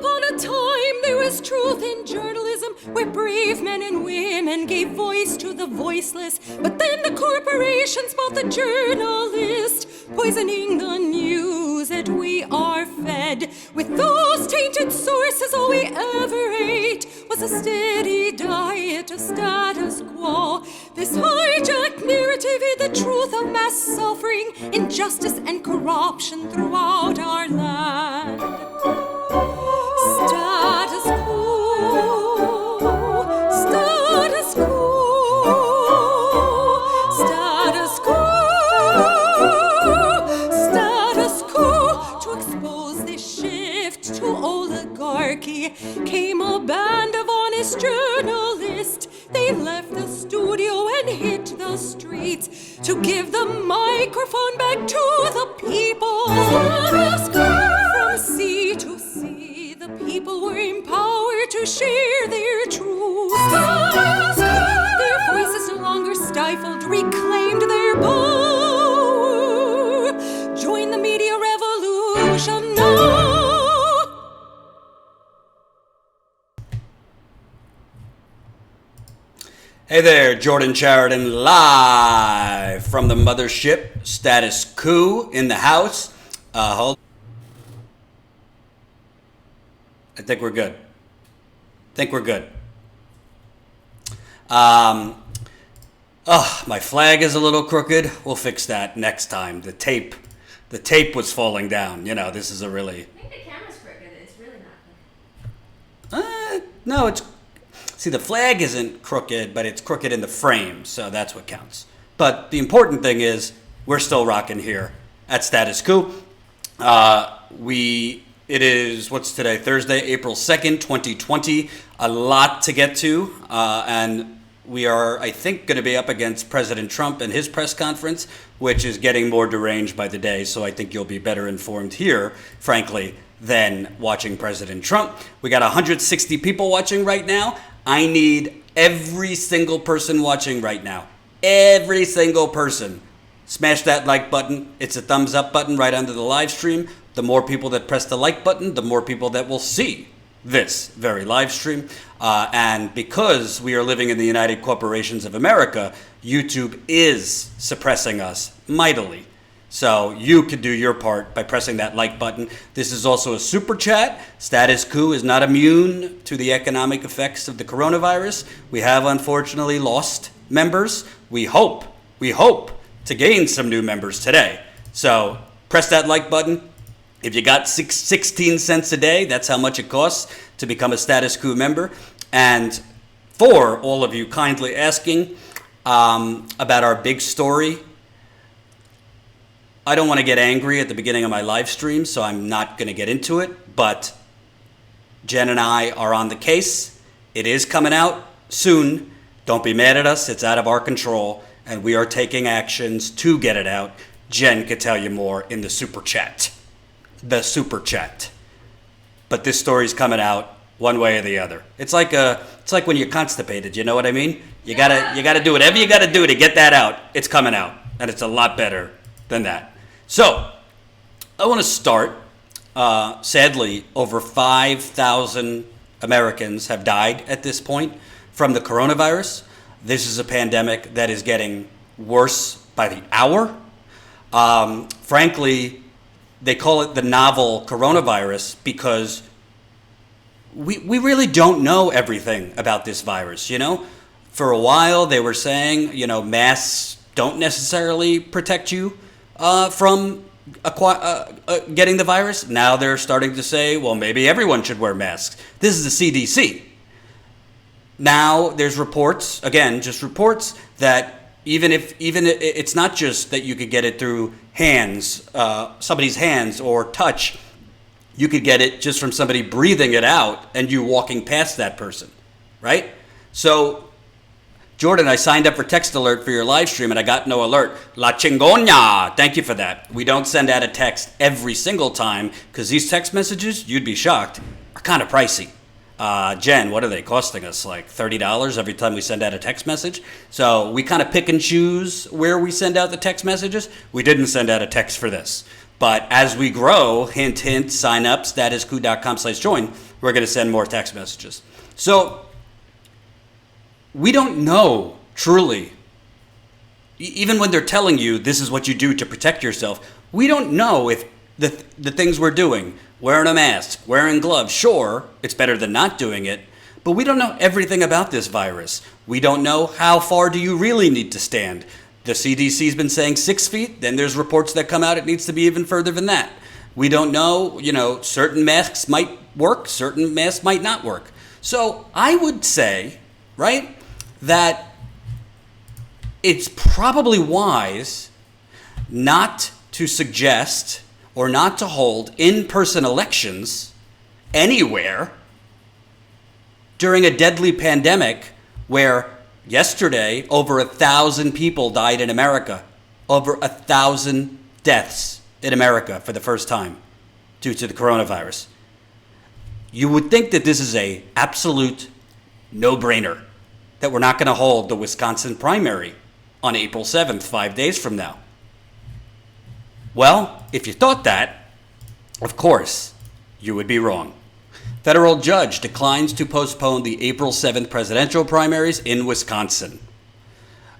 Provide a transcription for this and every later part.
upon a time there was truth in journalism, where brave men and women gave voice to the voiceless. But then the corporations bought the journalist, poisoning the news that we are fed. With those tainted sources, all we ever ate was a steady diet of status quo. This hijacked narrative hid the truth of mass suffering, injustice and corruption throughout our land. Status quo, status quo, status quo, status quo. To expose this shift to oligarchy came a band of honest journalists. They left the studio and hit the streets to give the microphone back to the people. From sea to sea, the people were empowered to share their truth. Their voices no longer stifled, reclaimed their power. Join the media revolution now. Hey there, Jordan Sheridan live from the mothership, Status Coup in the house. Hold. I think we're good. My flag is a little crooked. We'll fix that next time. The tape was falling down. You know, this is a really... I think the camera's crooked. It's really not crooked. No, it's... See, the flag isn't crooked, but it's crooked in the frame, so that's what counts. But the important thing is we're still rocking here at Status Coup. It is, what's today? Thursday, April 2nd, 2020. A lot to get to, and we are, I think, going to be up against President Trump and his press conference, which is getting more deranged by the day, so I think you'll be better informed here, frankly, than watching President Trump. We got 160 people watching right now. I need every single person watching right now. Every single person. Smash that like button. It's a thumbs up button right under the live stream. The more people that press the like button, the more people that will see this very live stream. And because we are living in the United Corporations of America, YouTube is suppressing us mightily. So you could do your part by pressing that like button. This is also a super chat. Status Coup is not immune to the economic effects of the coronavirus. We have unfortunately lost members. We hope to gain some new members today. So press that like button. If you got 16 cents a day, that's how much it costs to become a Status Coup member. And for all of you kindly asking about our big story, I don't want to get angry at the beginning of my live stream, so I'm not going to get into it. But Jen and I are on the case. It is coming out soon. Don't be mad at us. It's out of our control, and we are taking actions to get it out. Jen could tell you more in the super chat. The super chat. But this story's coming out one way or the other. It's like when you're constipated. You know what I mean? You gotta do whatever you gotta do to get that out. It's coming out, and it's a lot better than that. So, I want to start. Sadly, over 5,000 Americans have died at this point from the coronavirus. This is a pandemic that is getting worse by the hour. Frankly, they call it the novel coronavirus because we really don't know everything about this virus, you know? For a while, they were saying, masks don't necessarily protect you from getting the virus. Now they're starting to say, well, maybe everyone should wear masks. This is the CDC. Now there's reports, again, just reports, that even it's not just that you could get it through hands, somebody's hands or touch. You could get it just from somebody breathing it out and you walking past that person, right? So, Jordan, I signed up for text alert for your live stream and I got no alert. La chingona. Thank you for that. We don't send out a text every single time because these text messages, you'd be shocked, are kind of pricey. Jen, what are they costing us? Like $30 every time we send out a text message? So we kind of pick and choose where we send out the text messages. We didn't send out a text for this. But as we grow, hint, hint, sign up, statuscoup.com/join, we're going to send more text messages. So we don't know truly, even when they're telling you this is what you do to protect yourself, we don't know if the things we're doing, wearing a mask, wearing gloves, sure, it's better than not doing it, but we don't know everything about this virus. We don't know how far do you really need to stand. The CDC's been saying 6 feet, then there's reports that come out it needs to be even further than that. We don't know, certain masks might work, certain masks might not work. So I would say, right, that it's probably wise not to suggest or not to hold in-person elections anywhere during a deadly pandemic where yesterday over 1,000 people died in America. Over 1,000 deaths in America for the first time due to the coronavirus. You would think that this is a absolute no-brainer, that we're not going to hold the Wisconsin primary on April 7th, 5 days from now. Well, if you thought that, of course, you would be wrong. Federal judge declines to postpone the April 7th presidential primaries in Wisconsin.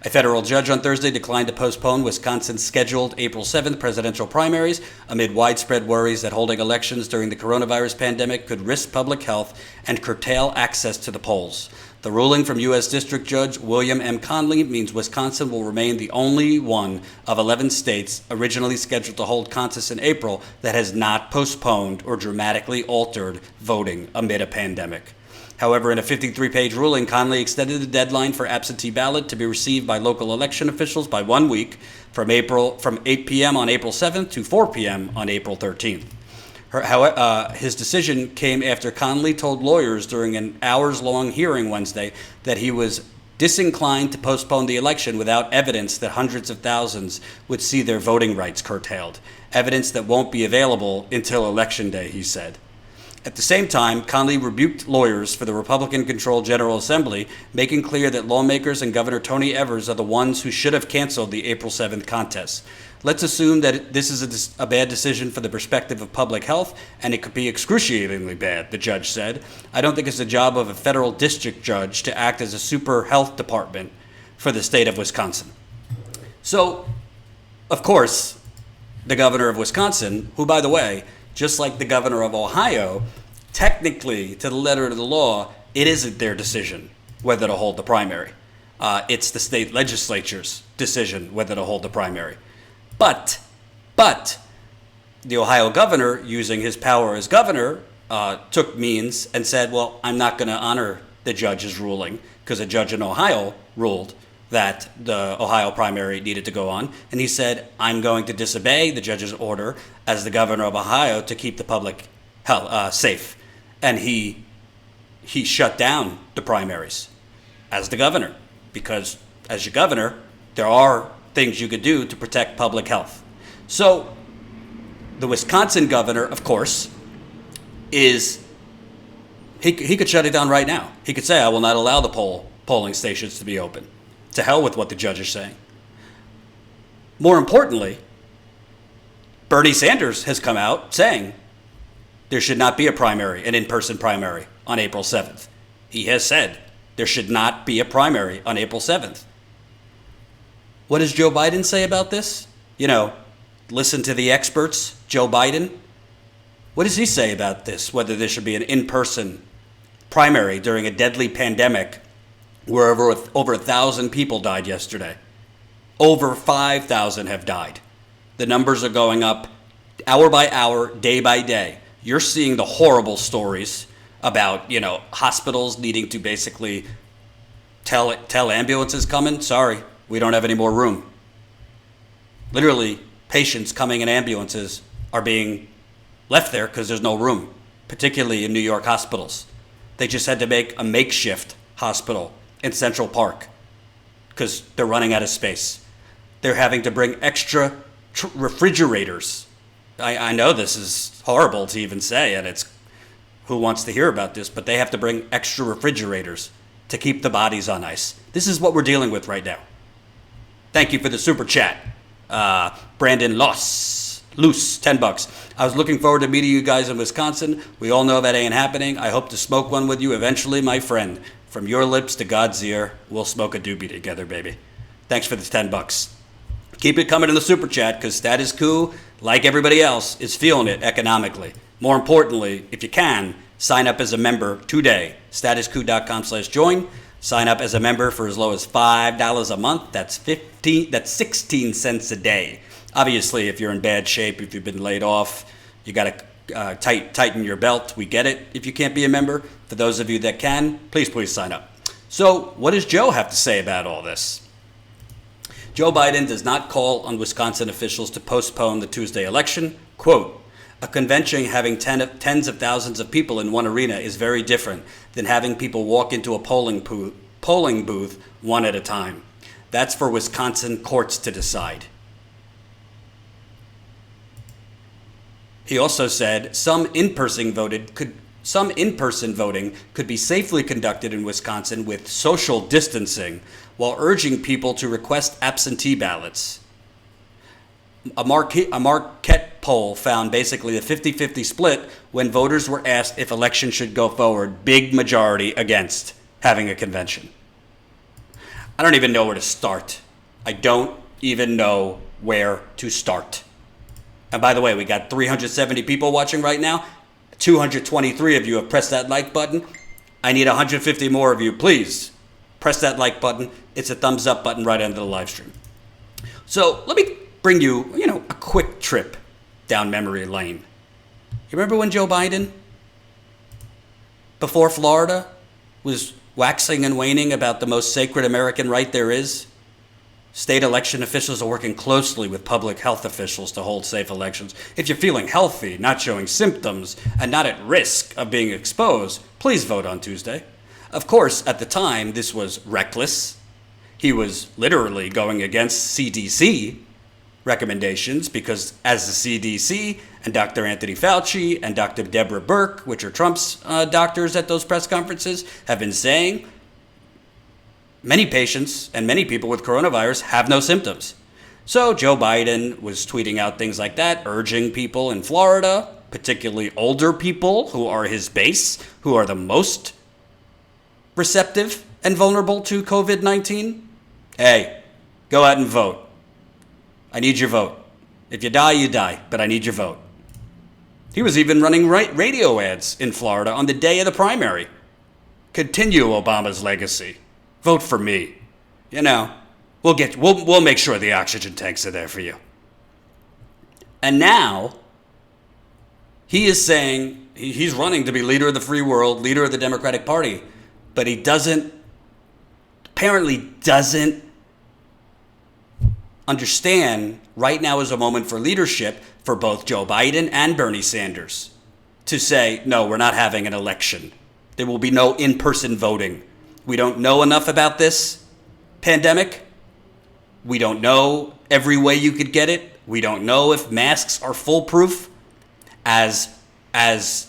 A federal judge on Thursday declined to postpone Wisconsin's scheduled April 7th presidential primaries amid widespread worries that holding elections during the coronavirus pandemic could risk public health and curtail access to the polls. The ruling from U.S. District Judge William M. Conley means Wisconsin will remain the only one of 11 states originally scheduled to hold contests in April that has not postponed or dramatically altered voting amid a pandemic. However, in a 53-page ruling, Conley extended the deadline for absentee ballot to be received by local election officials by 1 week from 8 p.m. on April 7th to 4 p.m. on April 13th. His decision came after Conley told lawyers during an hours-long hearing Wednesday that he was disinclined to postpone the election without evidence that hundreds of thousands would see their voting rights curtailed. Evidence that won't be available until Election Day, he said. At the same time, Conley rebuked lawyers for the Republican-controlled General Assembly, making clear that lawmakers and Governor Tony Evers are the ones who should have canceled the April 7th contest. Let's assume that this is a bad decision for the perspective of public health, and it could be excruciatingly bad, the judge said. I don't think it's the job of a federal district judge to act as a super health department for the state of Wisconsin. So, of course, the governor of Wisconsin, who, by the way, just like the governor of Ohio, technically, to the letter of the law, it isn't their decision whether to hold the primary. It's the state legislature's decision whether to hold the primary. But the Ohio governor, using his power as governor, took means and said, well, I'm not going to honor the judge's ruling because a judge in Ohio ruled that the Ohio primary needed to go on. And he said, I'm going to disobey the judge's order as the governor of Ohio to keep the public health safe. And he shut down the primaries as the governor, because as your governor, there are things you could do to protect public health. So the Wisconsin governor, of course, he could shut it down right now. He could say, I will not allow the polling stations to be open. To hell with what the judge is saying. More importantly, Bernie Sanders has come out saying there should not be a primary, an in-person primary, on April 7th. He has said there should not be a primary on April 7th. What does Joe Biden say about this? Listen to the experts, Joe Biden. What does he say about this, whether there should be an in-person primary during a deadly pandemic where over 1,000 people died yesterday? Over 5,000 have died. The numbers are going up hour by hour, day by day. You're seeing the horrible stories about, hospitals needing to basically tell ambulances coming, sorry, we don't have any more room. Literally, patients coming in ambulances are being left there because there's no room, particularly in New York hospitals. They just had to make a makeshift hospital in Central Park because they're running out of space. They're having to bring extra refrigerators. I know this is horrible to even say, and it's who wants to hear about this, but they have to bring extra refrigerators to keep the bodies on ice. This is what we're dealing with right now. Thank you for the super chat, Brandon Loss. Loose, $10. I was looking forward to meeting you guys in Wisconsin. We all know that ain't happening. I hope to smoke one with you eventually, my friend. From your lips to God's ear, we'll smoke a doobie together, baby. Thanks for the $10. Keep it coming in the super chat, because Status Coup, like everybody else, is feeling it economically. More importantly, if you can, sign up as a member today. statuscoup.com/join. Sign up as a member for as low as $5 a month. That's 16 cents a day. Obviously, if you're in bad shape, if you've been laid off, you got to tighten your belt. We get it if you can't be a member. For those of you that can, please sign up. So what does Joe have to say about all this? Joe Biden does not call on Wisconsin officials to postpone the Tuesday election. Quote, a convention having tens of thousands of people in one arena is very different than having people walk into a polling booth one at a time. That's for Wisconsin courts to decide. He also said some in-person voting could be safely conducted in Wisconsin with social distancing, while urging people to request absentee ballots. A Marquette poll found basically a 50-50 split when voters were asked if elections should go forward. Big majority against having a convention. I don't even know where to start. I don't even know where to start. And by the way, we got 370 people watching right now. 223 of you have pressed that like button. I need 150 more of you. Please press that like button. It's a thumbs up button right under the live stream. So let me bring you, a quick trip down memory lane. You remember when Joe Biden, before Florida, was waxing and waning about the most sacred American right there is? State election officials are working closely with public health officials to hold safe elections. If you're feeling healthy, not showing symptoms, and not at risk of being exposed, please vote on Tuesday. Of course, at the time, this was reckless. He was literally going against CDC recommendations because as the CDC and Dr. Anthony Fauci and Dr. Deborah Birx, which are Trump's doctors at those press conferences, have been saying, many patients and many people with coronavirus have no symptoms. So Joe Biden was tweeting out things like that, urging people in Florida, particularly older people who are his base, who are the most receptive and vulnerable to COVID-19. Hey, go out and vote. I need your vote. If you die, you die, but I need your vote. He was even running radio ads in Florida on the day of the primary. Continue Obama's legacy. Vote for me. We'll make sure the oxygen tanks are there for you. And now he is saying he's running to be leader of the free world, leader of the Democratic Party, but he apparently doesn't understand right now is a moment for leadership for both Joe Biden and Bernie Sanders to say, no, we're not having an election. There will be no in-person voting. We don't know enough about this pandemic. We don't know every way you could get it. We don't know if masks are foolproof. As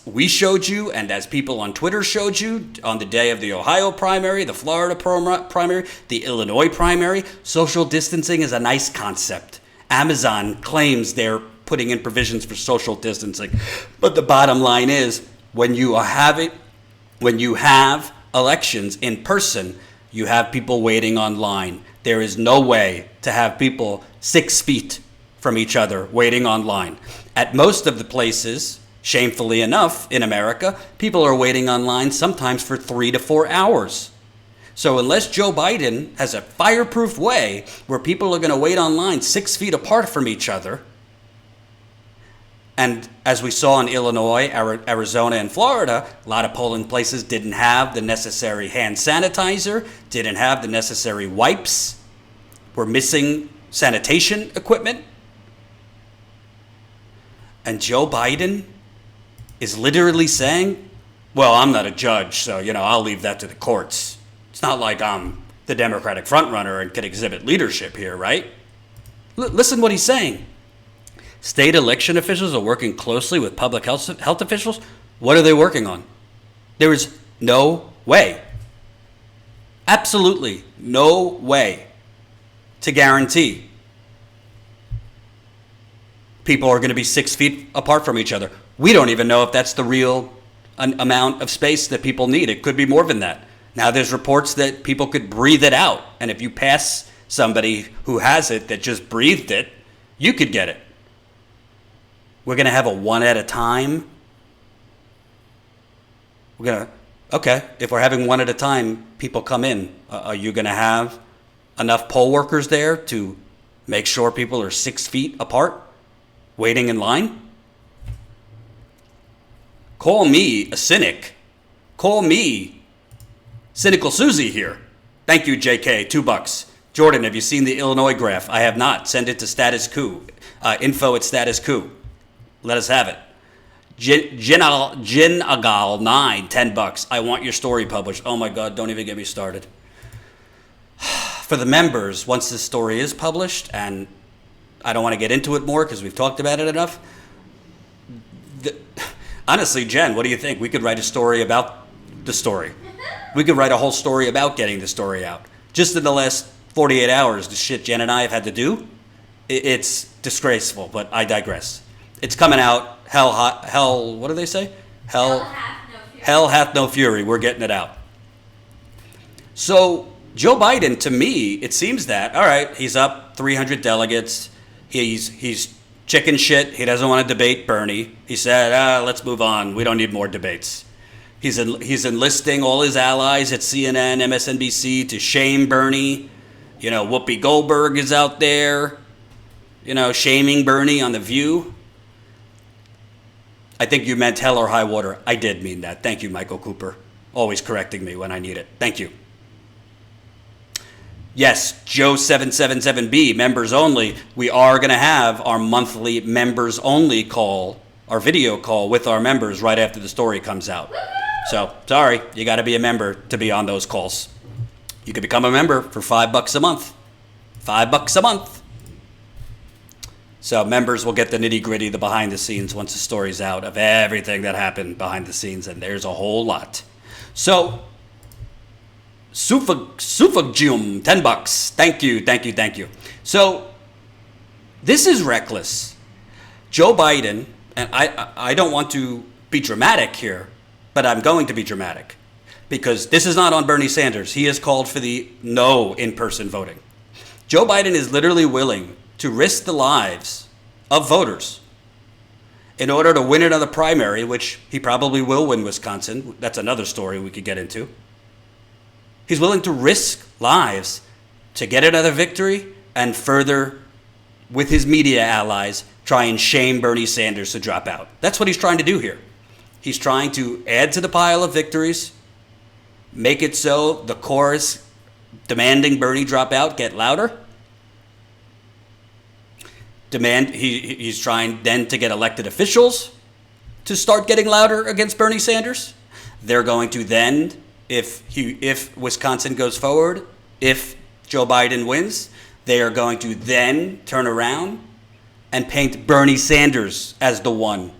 we showed you and as people on Twitter showed you on the day of the Ohio primary, the Florida primary, the Illinois primary, social distancing is a nice concept. Amazon claims they're putting in provisions for social distancing. But the bottom line is when you have elections in person, you have people waiting online. There is no way to have people 6 feet from each other waiting online. At most of the places, shamefully enough, in America, people are waiting online sometimes for 3 to 4 hours. So unless Joe Biden has a fireproof way where people are going to wait online 6 feet apart from each other, and as we saw in Illinois, Arizona, and Florida, a lot of polling places didn't have the necessary hand sanitizer, didn't have the necessary wipes, were missing sanitation equipment. And Joe Biden is literally saying, well, I'm not a judge, so, I'll leave that to the courts. It's not like I'm the Democratic frontrunner and can exhibit leadership here, right? Listen what he's saying. State election officials are working closely with public health officials. What are they working on? There is no way, absolutely no way to guarantee people are going to be 6 feet apart from each other. We don't even know if that's the real amount of space that people need. It could be more than that. Now there's reports that people could breathe it out. And if you pass somebody who has it that just breathed it, you could get it. We're going to have a one at a time. Okay, if we're having one at a time, people come in. Are you going to have enough poll workers there to make sure people are 6 feet apart, waiting in line? Call me a cynic. Call me Cynical Susie here. Thank you, JK, $2. Jordan, have you seen the Illinois graph? I have not. Send it to Status Coup. Info at Status Coup. Let us have it. Jinagal 9, $10. I want your story published. Oh my God, don't even get me started. For the members, once this story is published, and I don't want to get into it more because we've talked about it enough. Honestly, Jen, what do you think? We could write a story about the story. We could write a whole story about getting the story out. Just in the last 48 hours, the shit Jen and I have had to do, it's disgraceful, but I digress. It's coming out. Hell, what do they say? Hell hath no fury. We're getting it out. So Joe Biden, to me, it seems that, all right, he's up 300 delegates. He's chicken shit. He doesn't want to debate Bernie. He said, let's move on. We don't need more debates. He's enlisting all his allies at CNN, MSNBC to shame Bernie. Whoopi Goldberg is out there, shaming Bernie on The View. I think you meant hell or high water. I did mean that. Thank you, Michael Cooper. Always correcting me when I need it. Thank you. Yes, Joe777B, members only. We are going to have our monthly members only call, our video call with our members right after the story comes out. So, sorry, you got to be a member to be on those calls. You can become a member for $5 a month. $5 a month. So members will get the nitty-gritty, the behind the scenes once the story's out of everything that happened behind the scenes, and there's a whole lot. So, Sufagjum, $10. Thank you. So, this is reckless. Joe Biden, and I don't want to be dramatic here, but I'm going to be dramatic. Because this is not on Bernie Sanders. He has called for the no in-person voting. Joe Biden is literally willing to risk the lives of voters in order to win another primary, which he probably will win Wisconsin. That's another story we could get into. He's willing to risk lives to get another victory and further, with his media allies, try and shame Bernie Sanders to drop out. That's what he's trying to do here. He's trying to add to the pile of victories, make it so the chorus demanding Bernie drop out get louder. He's trying then to get elected officials to start getting louder against Bernie Sanders. They're going to then, if Wisconsin goes forward, if Joe Biden wins, they are going to then turn around and paint Bernie Sanders as the one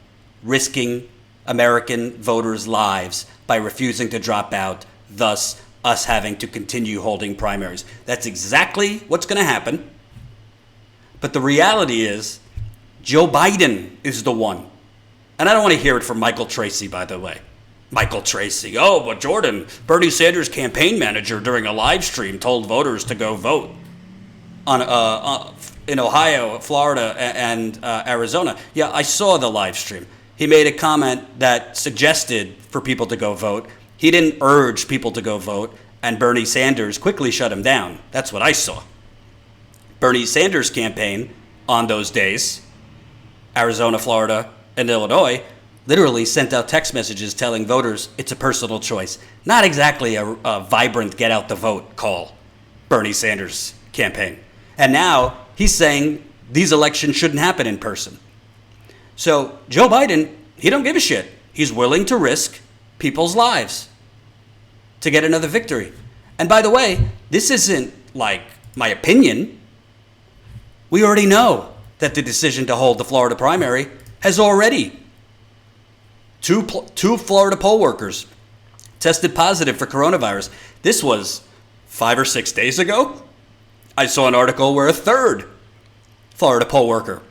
risking American voters' lives by refusing to drop out, thus us having to continue holding primaries. That's exactly what's going to happen. But the reality is, Joe Biden is the one. And I don't want to hear it from Michael Tracy, by the way. Michael Tracy, but Jordan, Bernie Sanders' campaign manager during a live stream told voters to go vote in Ohio, Florida, and Arizona. Yeah, I saw the live stream. He made a comment that suggested for people to go vote. He didn't urge people to go vote, and Bernie Sanders quickly shut him down. That's what I saw. Bernie Sanders' campaign on those days, Arizona, Florida, and Illinois, literally sent out text messages telling voters it's a personal choice. Not exactly a vibrant get out the vote call, Bernie Sanders' campaign. And now he's saying these elections shouldn't happen in person. So Joe Biden, he don't give a shit. He's willing to risk people's lives to get another victory. And by the way, this isn't like my opinion. We already know that the decision to hold the Florida primary has already. Two Florida poll workers tested positive for coronavirus. This was 5 or 6 days ago. I saw an article where a third Florida poll worker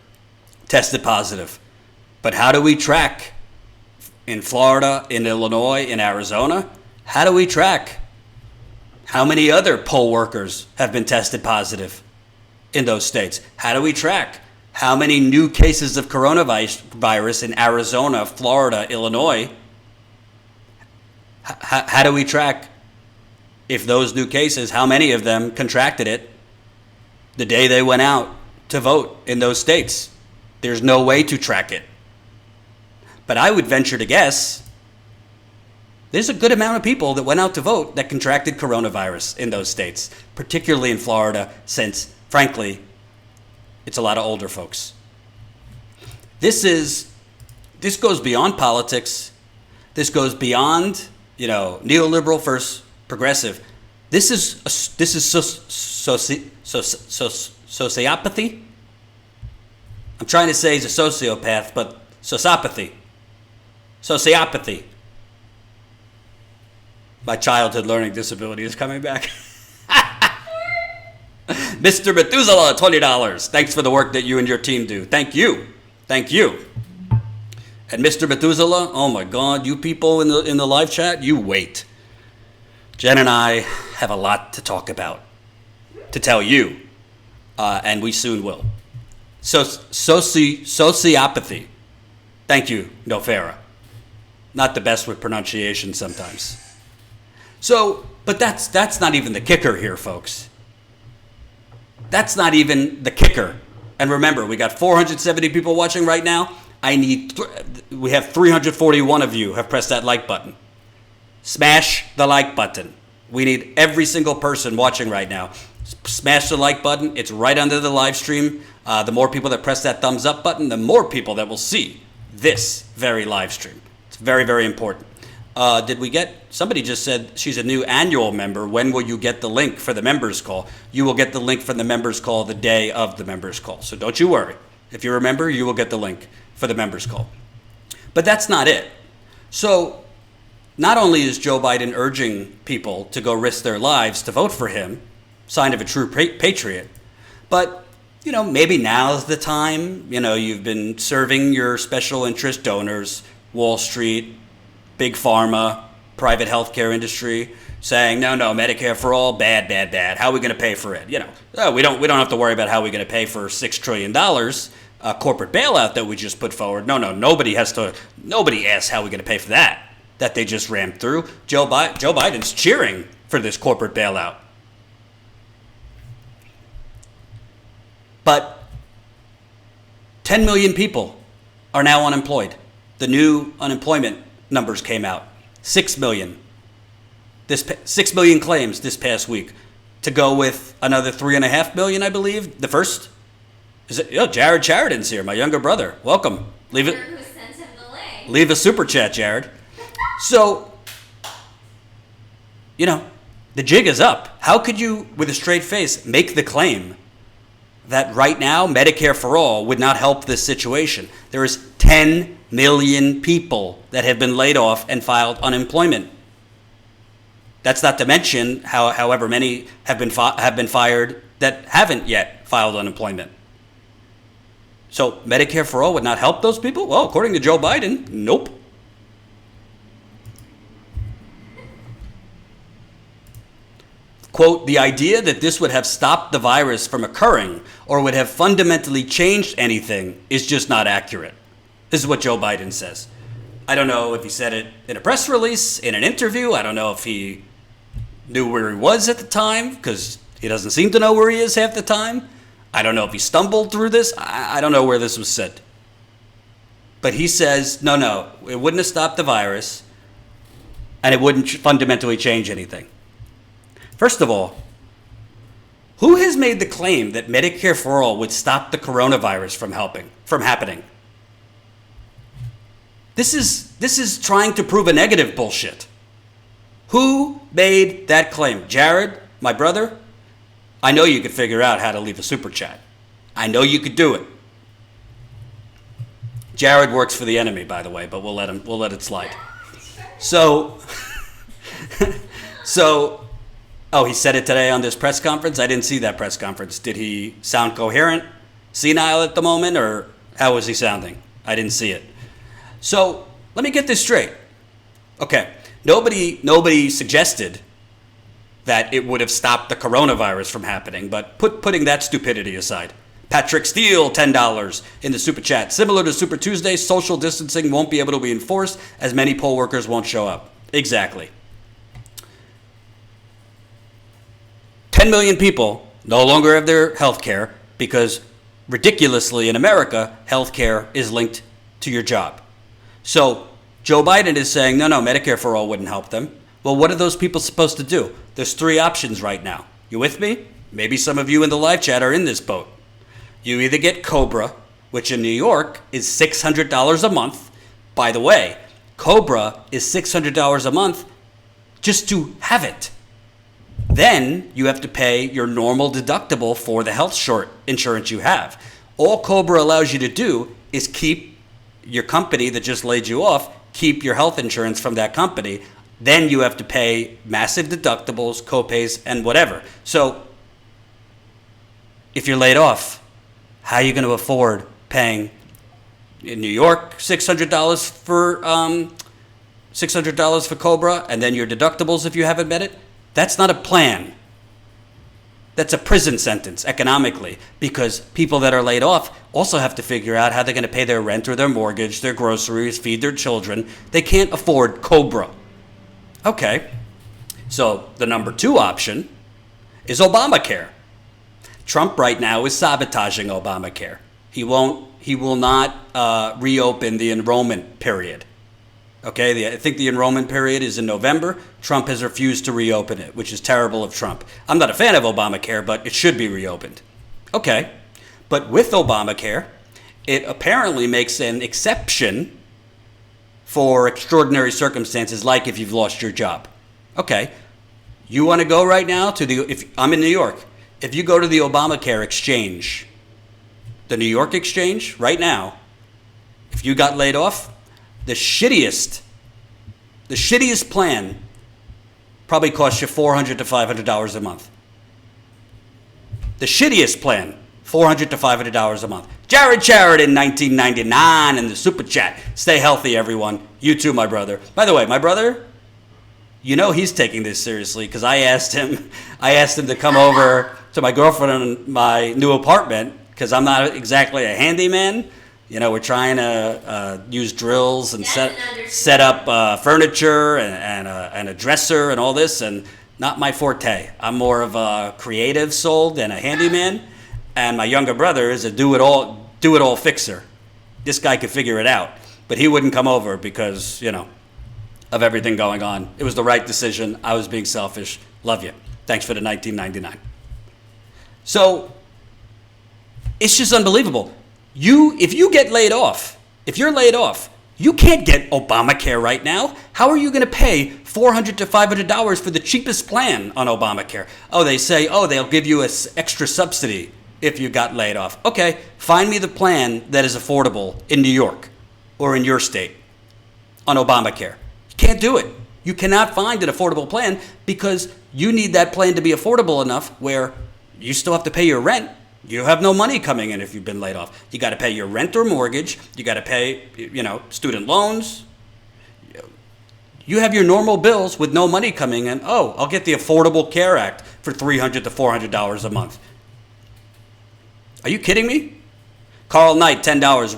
tested positive. But how do we track in Florida, in Illinois, in Arizona? How do we track how many other poll workers have been tested positive in those states? How do we track how many new cases of coronavirus in Arizona, Florida, Illinois? How do we track if those new cases, how many of them contracted it the day they went out to vote in those states? There's no way to track it. But I would venture to guess there's a good amount of people that went out to vote that contracted coronavirus in those states, particularly in Florida, since, frankly, it's a lot of older folks. This goes beyond politics. This goes beyond, neoliberal versus progressive. This is sociopathy. I'm trying to say he's a sociopath, but sociopathy. Sociopathy. My childhood learning disability is coming back. Mr. Methuselah, $20. Thanks for the work that you and your team do. Thank you. Thank you. And Mr. Methuselah, oh my God, you people in the live chat, you wait. Jen and I have a lot to talk about, to tell you, and we soon will. So, sociopathy. Thank you, Nofera. Not the best with pronunciation sometimes. So, but that's not even the kicker here, folks. That's not even the kicker. And remember, we got 470 people watching right now. We have 341 of you have pressed that like button. Smash the like button. We need every single person watching right now. Smash the like button. It's right under the live stream. The more people that press that thumbs up button, the more people that will see this very live stream. It's very, very important. Somebody just said she's a new annual member. When will you get the link for the members call? You will get the link for the members call the day of the members call. So don't you worry. If you're a member, you will get the link for the members call. But that's not it. So not only is Joe Biden urging people to go risk their lives to vote for him, sign of a true patriot, but maybe now's the time. You've been serving your special interest donors, Wall Street, Big Pharma, private healthcare industry, saying, no, Medicare for all, bad. How are we going to pay for it? We don't have to worry about how we're going to pay for $6 trillion corporate bailout that we just put forward. No, nobody asks how we're going to pay for that they just rammed through. Joe Biden's cheering for this corporate bailout. But 10 million people are now unemployed. The new unemployment numbers came out. 6 million. 6 million claims this past week. To go with another 3.5 million, I believe. The first is it? Jared Sheridan's here, my younger brother. Welcome. Leave a super chat, Jared. So, the jig is up. How could you, with a straight face, make the claim that right now Medicare for all would not help this situation? There is 10 million people that have been laid off and filed unemployment. That's not to mention however many have been fired that haven't yet filed unemployment. So Medicare for all would not help those people? Well, according to Joe Biden, nope. Quote, the idea that this would have stopped the virus from occurring or would have fundamentally changed anything is just not accurate. This is what Joe Biden says. I don't know if he said it in a press release, in an interview. I don't know if he knew where he was at the time, because he doesn't seem to know where he is half the time. I don't know if he stumbled through this. I don't know where this was said. But he says, no, it wouldn't have stopped the virus, and it wouldn't fundamentally change anything. First of all, who has made the claim that Medicare for all would stop the coronavirus from happening? This is trying to prove a negative bullshit. Who made that claim? Jared, my brother? I know you could figure out how to leave a super chat. I know you could do it. Jared works for the enemy, by the way, but we'll let it slide. So, oh, he said it today on this press conference? I didn't see that press conference. Did he sound coherent, senile at the moment, or How was he sounding? I didn't see it. So let me get this straight. Okay, nobody suggested that it would have stopped the coronavirus from happening, but putting that stupidity aside. Patrick Steele, $10 in the Super Chat. Similar to Super Tuesday, social distancing won't be able to be enforced as many poll workers won't show up. Exactly. 10 million people no longer have their health care because, ridiculously in America, health care is linked to your job. So Joe Biden is saying, no, Medicare for all wouldn't help them. Well, what are those people supposed to do? There's three options right now. You with me? Maybe some of you in the live chat are in this boat. You either get COBRA, which in New York is $600 a month. By the way, COBRA is $600 a month just to have it. Then you have to pay your normal deductible for the health insurance you have. All COBRA allows you to do is keep your company that just laid you off, keep your health insurance from that company. Then you have to pay massive deductibles, copays, and whatever. So if you're laid off, how are you going to afford paying in New York $600 for COBRA, and then your deductibles if you haven't met it? That's not a plan. That's a prison sentence economically, because people that are laid off also have to figure out how they're going to pay their rent or their mortgage, their groceries, feed their children. They can't afford COBRA. Okay, so the number two option is Obamacare. Trump right now is sabotaging Obamacare. He will not reopen the enrollment period. Okay, I think the enrollment period is in November. Trump has refused to reopen it, which is terrible of Trump. I'm not a fan of Obamacare, but it should be reopened. Okay, but with Obamacare, it apparently makes an exception for extraordinary circumstances, like if you've lost your job. Okay, you want to go right now if I'm in New York, if you go to the Obamacare exchange, the New York exchange, right now, if you got laid off, the shittiest plan probably costs you $400 to $500 a month. The shittiest plan, $400 to $500 a month. Jared in 1999 in the Super Chat. Stay healthy, everyone. You too, my brother. By the way, my brother, you know he's taking this seriously, because I asked him to come over to my girlfriend in my new apartment, because I'm not exactly a handyman. You know, we're trying to use drills and set up furniture and a dresser and all this, and not my forte. I'm more of a creative soul than a handyman, and my younger brother is a do-it-all fixer. This guy could figure it out, but he wouldn't come over because, you know, of everything going on. It was the right decision. I was being selfish. Love you. Thanks for the 1999. So it's just unbelievable. If you're laid off, you can't get Obamacare right now. How are you going to pay $400 to $500 for the cheapest plan on Obamacare? Oh, they say, they'll give you an extra subsidy if you got laid off. Okay, find me the plan that is affordable in New York or in your state on Obamacare. You can't do it. You cannot find an affordable plan because you need that plan to be affordable enough where you still have to pay your rent. You have no money coming in if you've been laid off. You got to pay your rent or mortgage. You got to pay, student loans. You have your normal bills with no money coming in. Oh, I'll get the Affordable Care Act for $300 to $400 a month. Are you kidding me? Carl Knight, $10.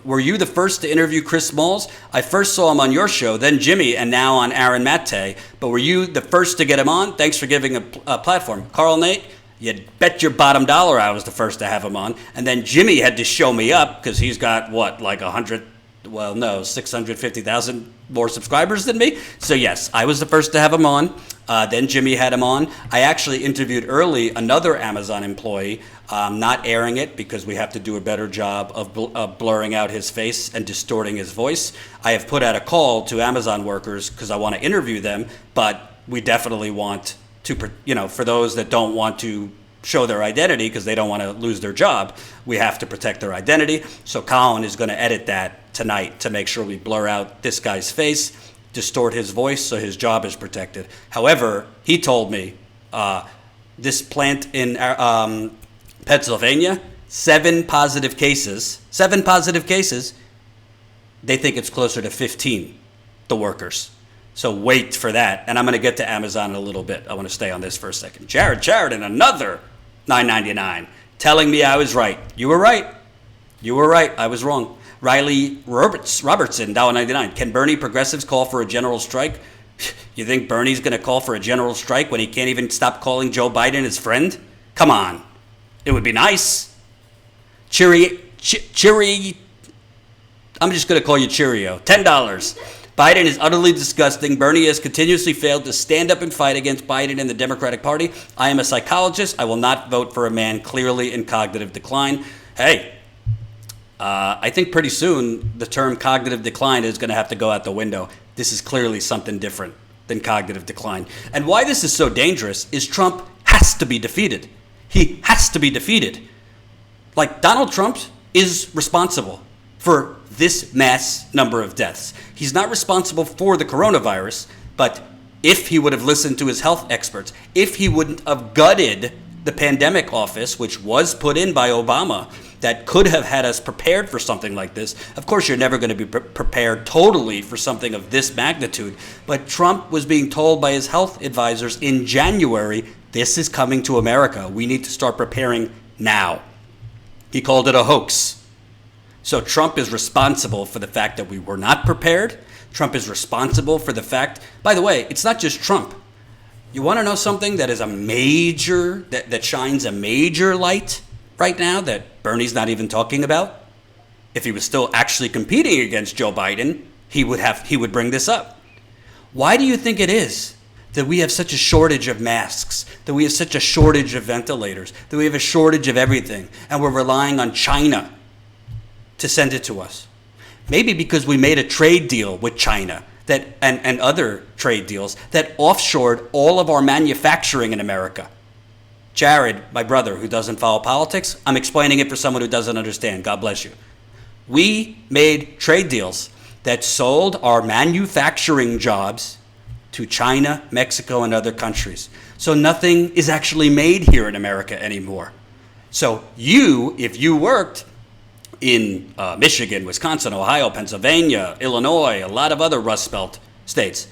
Were you the first to interview Chris Smalls? I first saw him on your show, then Jimmy, and now on Aaron Maté. But were you the first to get him on? Thanks for giving a platform. Carl Knight, you bet your bottom dollar I was the first to have him on. And then Jimmy had to show me up because he's got, 650,000 more subscribers than me. So yes, I was the first to have him on. Then Jimmy had him on. I actually interviewed early another Amazon employee, not airing it because we have to do a better job of blurring out his face and distorting his voice. I have put out a call to Amazon workers because I want to interview them, but we definitely want to, for those that don't want to show their identity because they don't want to lose their job, we have to protect their identity. So Colin is going to edit that tonight to make sure we blur out this guy's face, distort his voice so his job is protected. However, he told me this plant in Pennsylvania 7 positive cases, they think it's closer to 15, the workers. So wait for that. And I'm going to get to Amazon in a little bit. I want to stay on this for a second. Jared, and another $9.99, telling me I was right. You were right. I was wrong. Riley Robertson, $1.99. Can Bernie progressives call for a general strike? You think Bernie's going to call for a general strike when he can't even stop calling Joe Biden his friend? Come on. It would be nice. Cheery, I'm just going to call you Cheerio. $10. Biden is utterly disgusting. Bernie has continuously failed to stand up and fight against Biden and the Democratic Party. I am a psychologist. I will not vote for a man clearly in cognitive decline. Hey, I think pretty soon the term cognitive decline is going to have to go out the window. This is clearly something different than cognitive decline. And why this is so dangerous is Trump has to be defeated. He has to be defeated. Like, Donald Trump is responsible for this mass number of deaths. He's not responsible for the coronavirus, but if he would have listened to his health experts, if he wouldn't have gutted the pandemic office, which was put in by Obama, that could have had us prepared for something like this. Of course, you're never going to be prepared totally for something of this magnitude, but Trump was being told by his health advisors in January, this is coming to America. We need to start preparing now. He called it a hoax. So Trump is responsible for the fact that we were not prepared. Trump is responsible for the fact, by the way, it's not just Trump. You want to know something that is a major, that shines a major light right now that Bernie's not even talking about? If he was still actually competing against Joe Biden, he would bring this up. Why do you think it is that we have such a shortage of masks, that we have such a shortage of ventilators, that we have a shortage of everything, and we're relying on China to send it to us? Maybe because we made a trade deal with China and other trade deals that offshored all of our manufacturing in America. Jared, my brother, who doesn't follow politics, I'm explaining it for someone who doesn't understand. God bless you. We made trade deals that sold our manufacturing jobs to China, Mexico, and other countries. So nothing is actually made here in America anymore. So if you worked in Michigan, Wisconsin, Ohio, Pennsylvania, Illinois, a lot of other Rust Belt states,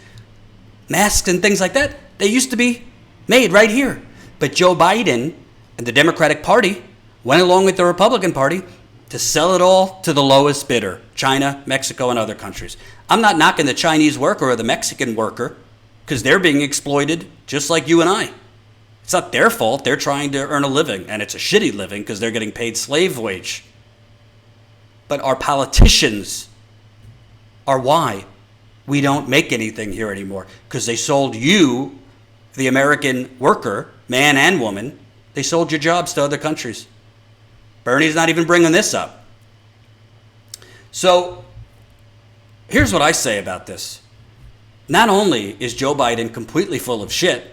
masks and things like that, they used to be made right here. But Joe Biden and the Democratic Party went along with the Republican Party to sell it all to the lowest bidder, China, Mexico, and other countries. I'm not knocking the Chinese worker or the Mexican worker because they're being exploited just like you and I. It's not their fault. They're trying to earn a living, and it's a shitty living because they're getting paid slave wage. But our politicians are why we don't make anything here anymore, because they sold you, the American worker, man and woman, they sold your jobs to other countries. Bernie's not even bringing this up. So here's what I say about this. Not only is Joe Biden completely full of shit,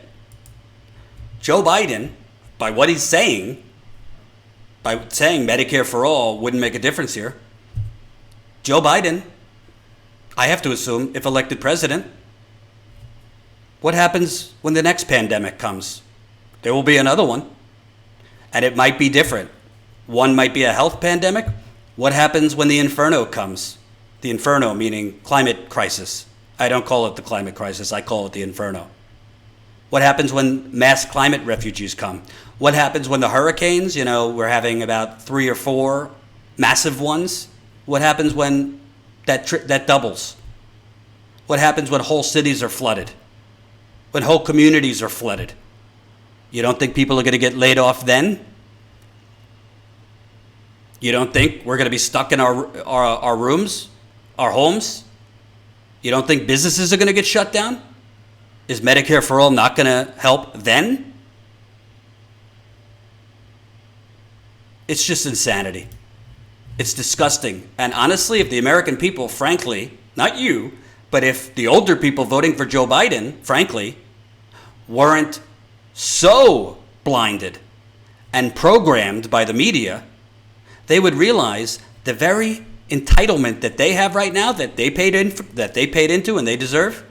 Joe Biden, by what he's saying, by saying Medicare for all wouldn't make a difference here, Joe Biden, I have to assume, if elected president, what happens when the next pandemic comes? There will be another one, and it might be different. One might be a health pandemic. What happens when the inferno comes? The inferno meaning climate crisis. I don't call it the climate crisis, I call it the inferno. What happens when mass climate refugees come? What happens when the hurricanes, we're having about 3 or 4 massive ones? What happens when that doubles? What happens when whole cities are flooded? When whole communities are flooded? You don't think people are going to get laid off then? You don't think we're going to be stuck in our rooms, our homes? You don't think businesses are going to get shut down? Is Medicare for all not going to help then? It's just insanity. It's disgusting. And honestly, if the American people, frankly, not you, but if the older people voting for Joe Biden, frankly, weren't so blinded and programmed by the media, they would realize the very entitlement that they have right now, that they paid into and they deserve,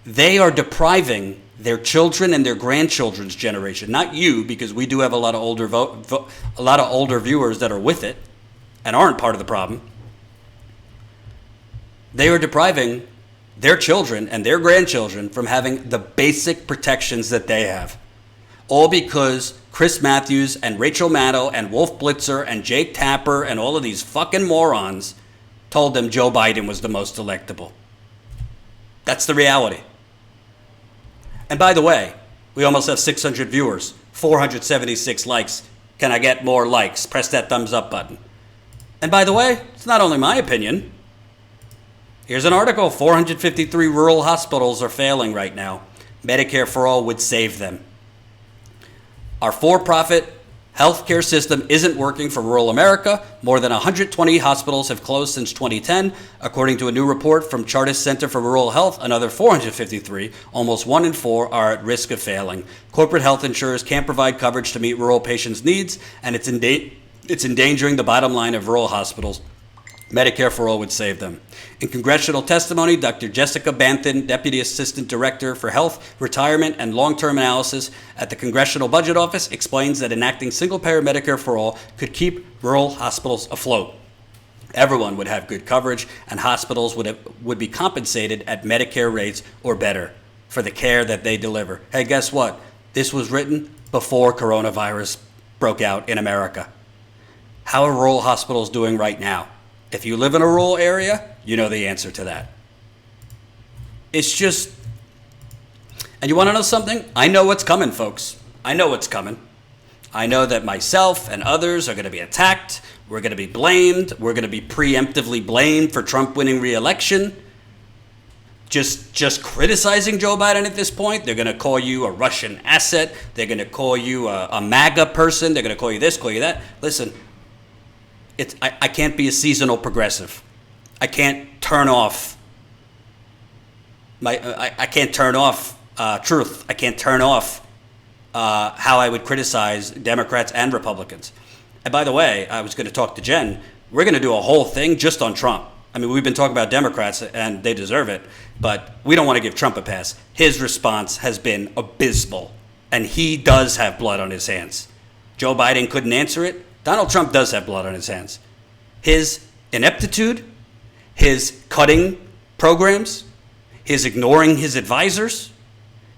they are depriving their children and their grandchildren's generation. Not you, because we do have a lot of older viewers that are with it and aren't part of the problem. They are depriving their children and their grandchildren from having the basic protections that they have. All because Chris Matthews and Rachel Maddow and Wolf Blitzer and Jake Tapper and all of these fucking morons told them Joe Biden was the most electable. That's the reality. And by the way, we almost have 600 viewers, 476 likes. Can I get more likes? Press that thumbs up button. And by the way, it's not only my opinion. Here's an article. 453 rural hospitals are failing right now. Medicare for All would save them. Our for-profit healthcare system isn't working for rural America. More than 120 hospitals have closed since 2010. According to a new report from Chartis Center for Rural Health, another 453, almost 1 in 4, are at risk of failing. Corporate health insurers can't provide coverage to meet rural patients' needs, and it's endangering the bottom line of rural hospitals. Medicare for All would save them. In congressional testimony, Dr. Jessica Banthin, Deputy Assistant Director for Health, Retirement, and Long-Term Analysis at the Congressional Budget Office, explains that enacting single-payer Medicare for All could keep rural hospitals afloat. Everyone would have good coverage, and hospitals would be compensated at Medicare rates or better for the care that they deliver. Hey, guess what? This was written before coronavirus broke out in America. How are rural hospitals doing right now? If you live in a rural area, you know the answer to that. It's just, and you want to know something? I know what's coming, folks. I know what's coming. I know that myself and others are going to be attacked. We're going to be blamed. We're going to be preemptively blamed for Trump winning re-election. Just criticizing Joe Biden at this point. They're going to call you a Russian asset. They're going to call you a MAGA person. They're going to call you this, call you that. Listen. I can't be a seasonal progressive. I can't turn off I can't turn off truth. I can't turn off how I would criticize Democrats and Republicans. And by the way, I was going to talk to Jen. We're going to do a whole thing just on Trump. I mean, we've been talking about Democrats, and they deserve it, but we don't want to give Trump a pass. His response has been abysmal, and he does have blood on his hands. Joe Biden couldn't answer it. Donald Trump does have blood on his hands. His ineptitude, his cutting programs, his ignoring his advisors,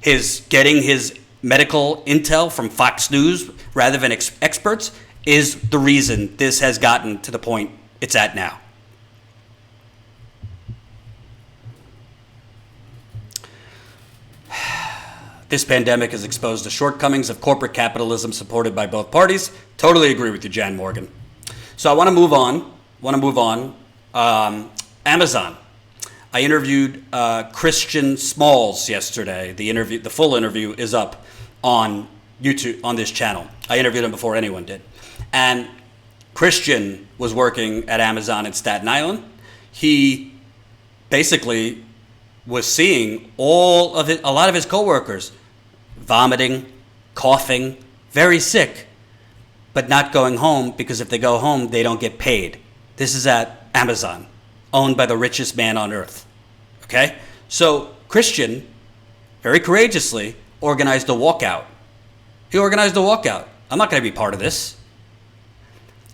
his getting his medical intel from Fox News rather than experts is the reason this has gotten to the point it's at now. This pandemic has exposed the shortcomings of corporate capitalism supported by both parties. Totally agree with you, Jan Morgan. So I want to move on. Amazon. I interviewed Christian Smalls yesterday. The full interview is up on YouTube, on this channel. I interviewed him before anyone did. And Christian was working at Amazon in Staten Island. He basically was seeing a lot of his coworkers vomiting, coughing, very sick, but not going home because if they go home, they don't get paid. This is at Amazon, owned by the richest man on earth. Okay? So Christian, very courageously, organized a walkout. He organized a walkout. I'm not going to be part of this.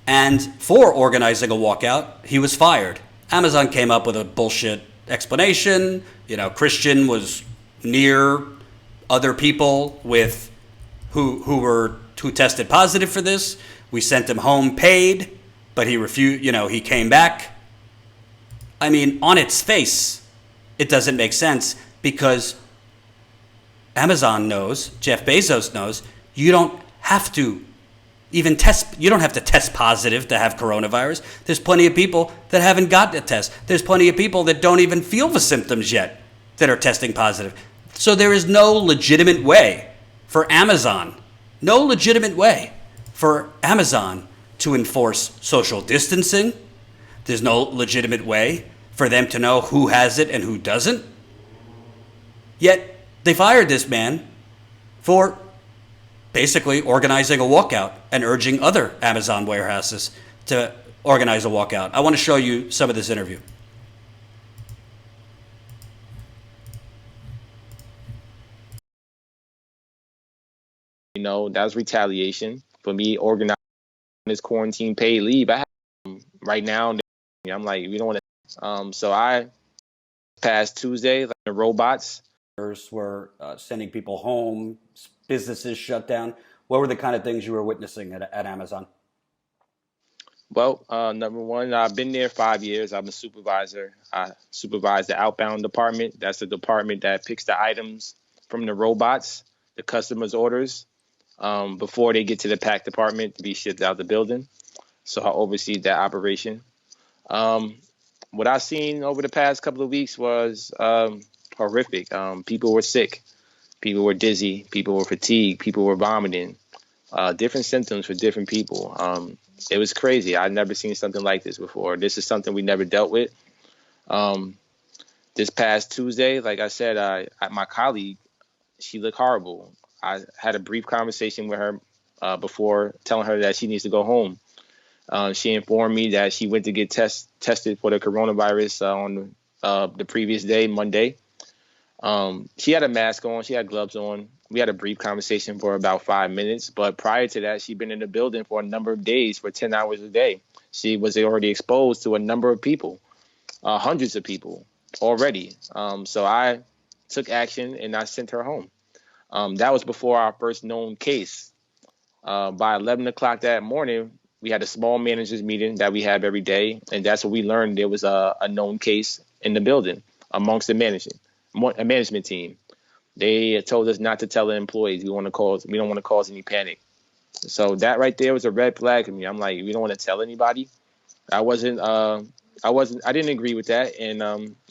And for organizing a walkout, he was fired. Amazon came up with a bullshit explanation. Christian was near other people with who tested positive for this. We sent him home paid, but he refused. He came back. I mean, on its face, it doesn't make sense because Amazon knows, Jeff Bezos knows, you don't have to even test. You don't have to test positive to have coronavirus. There's plenty of people that haven't got the test. There's plenty of people that don't even feel the symptoms yet that are testing positive. So there is no legitimate way for Amazon to enforce social distancing. There's no legitimate way for them to know who has it and who doesn't. Yet they fired this man for basically organizing a walkout and urging other Amazon warehouses to organize a walkout. I want to show you some of this interview. That was retaliation for me organizing this quarantine paid leave. I have right now. I'm like, we don't want to. So I past Tuesday, like the robots were sending people home, businesses shut down. What were the kind of things you were witnessing at Amazon? Well, number one, I've been there 5 years. I'm a supervisor. I supervise the outbound department. That's the department that picks the items from the robots, the customer's orders, before they get to the pack department to be shipped out the building. So I oversee that operation. What I've seen over the past couple of weeks was horrific. People were sick. People were dizzy. People were fatigued. People were vomiting. Different symptoms for different people. It was crazy. I'd never seen something like this before. This is something we never dealt with. This past Tuesday, like I said, my colleague, she looked horrible. I had a brief conversation with her before telling her that she needs to go home. She informed me that she went to get tested for the coronavirus on the previous day, Monday. She had a mask on. She had gloves on. We had a brief conversation for about 5 minutes. But prior to that, she'd been in the building for a number of days for 10 hours a day. She was already exposed to a number of people, hundreds of people already. So I took action and I sent her home. That was before our first known case. By 11 o'clock that morning, we had a small managers meeting that we have every day. And that's what we learned. There was a known case in the building amongst the management team. They told us not to tell the employees. We don't want to cause any panic. So that right there was a red flag to me. I'm like, we don't want to tell anybody. I didn't agree with that. And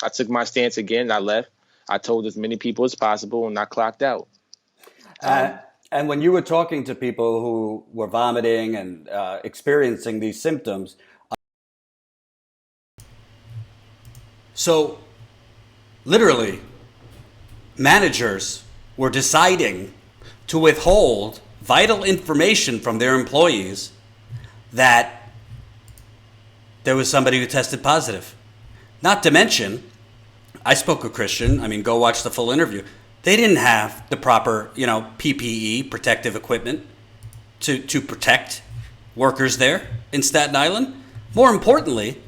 I took my stance again. I left. I told as many people as possible and I clocked out. And when you were talking to people who were vomiting and experiencing these symptoms, so literally, managers were deciding to withhold vital information from their employees that there was somebody who tested positive. Not to mention, I spoke with Christian. I mean, go watch the full interview. They didn't have the proper, PPE, protective equipment, to protect workers there in Staten Island. More importantly,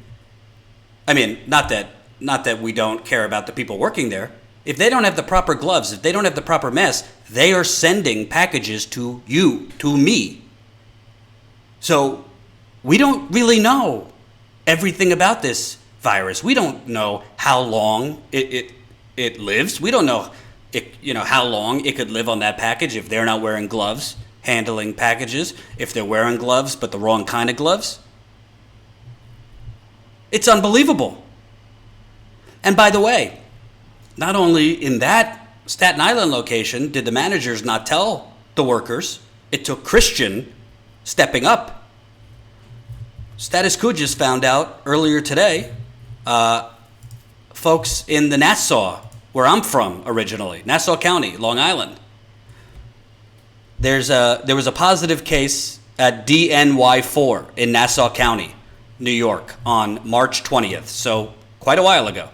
I mean, not that we don't care about the people working there. If they don't have the proper gloves, if they don't have the proper masks, they are sending packages to you, to me. So we don't really know everything about this virus. We don't know how long it lives. We don't know how long it could live on that package if they're not wearing gloves, handling packages, if they're wearing gloves but the wrong kind of gloves. It's unbelievable. And by the way, not only in that Staten Island location did the managers not tell the workers, it took Christian stepping up. Status Coup just found out earlier today, folks in the Nassau, where I'm from originally, Nassau County, Long Island, there was a positive case at DNY4 in Nassau County, New York, on March 20th, so quite a while ago.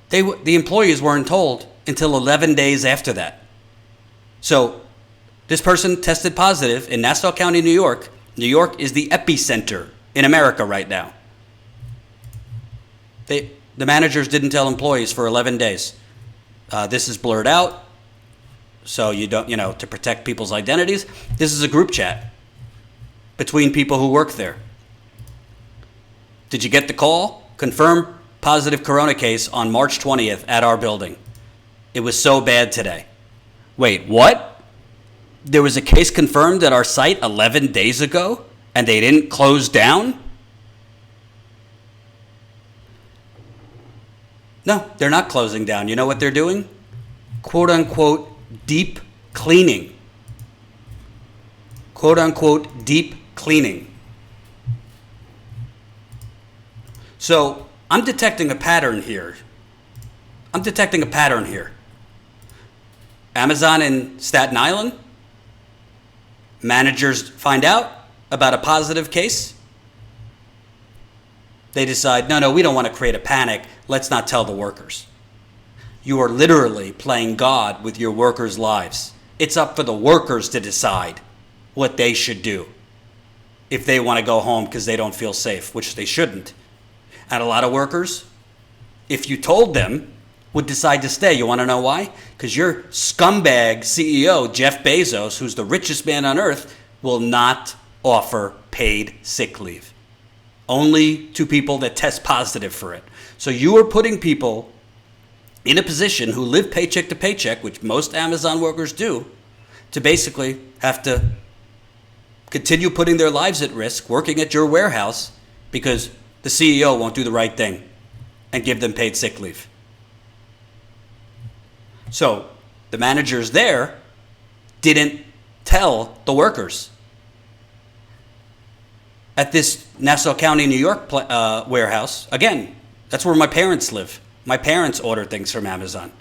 The employees weren't told until 11 days after that. So this person tested positive in Nassau County, New York. New York is the epicenter in America right now. The managers didn't tell employees for 11 days. This is blurred out, so you don't, to protect people's identities. This is a group chat between people who work there. Did you get the call? Confirm positive corona case on March 20th at our building. It was so bad today. Wait, what? There was a case confirmed at our site 11 days ago and they didn't close down? No, they're not closing down. You know what they're doing? Quote unquote deep cleaning. Quote unquote deep cleaning. So I'm detecting a pattern here. Amazon in Staten Island, managers find out about a positive case. They decide, no, we don't want to create a panic. Let's not tell the workers. You are literally playing God with your workers' lives. It's up for the workers to decide what they should do if they want to go home because they don't feel safe, which they shouldn't. And a lot of workers, if you told them, would decide to stay. You want to know why? Because your scumbag CEO, Jeff Bezos, who's the richest man on earth, will not offer paid sick leave. Only to people that test positive for it. So you are putting people in a position who live paycheck to paycheck, which most Amazon workers do, to basically have to continue putting their lives at risk working at your warehouse because the CEO won't do the right thing and give them paid sick leave. So the managers there didn't tell the workers. At this Nassau County, New York warehouse, again, that's where my parents live. My parents order things from Amazon.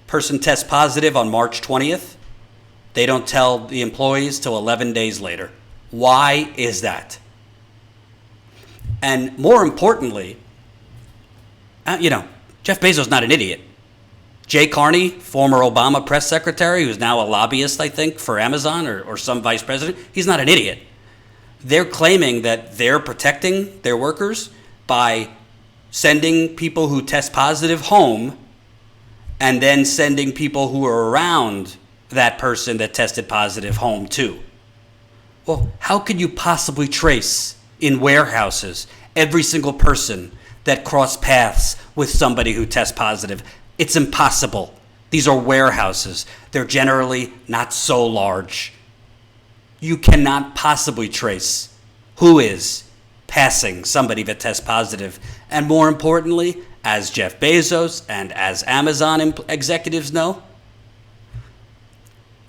Person tests positive on March 20th. They don't tell the employees till 11 days later. Why is that? And more importantly, Jeff Bezos is not an idiot. Jay Carney, former Obama press secretary, who's now a lobbyist, I think, for Amazon or some vice president, he's not an idiot. They're claiming that they're protecting their workers by sending people who test positive home and then sending people who are around that person that tested positive home too. Well, how could you possibly trace in warehouses every single person that crossed paths with somebody who tests positive? It's impossible. These are warehouses. They're generally not so large. You cannot possibly trace who is passing somebody that tests positive. And more importantly, as Jeff Bezos and as Amazon executives know,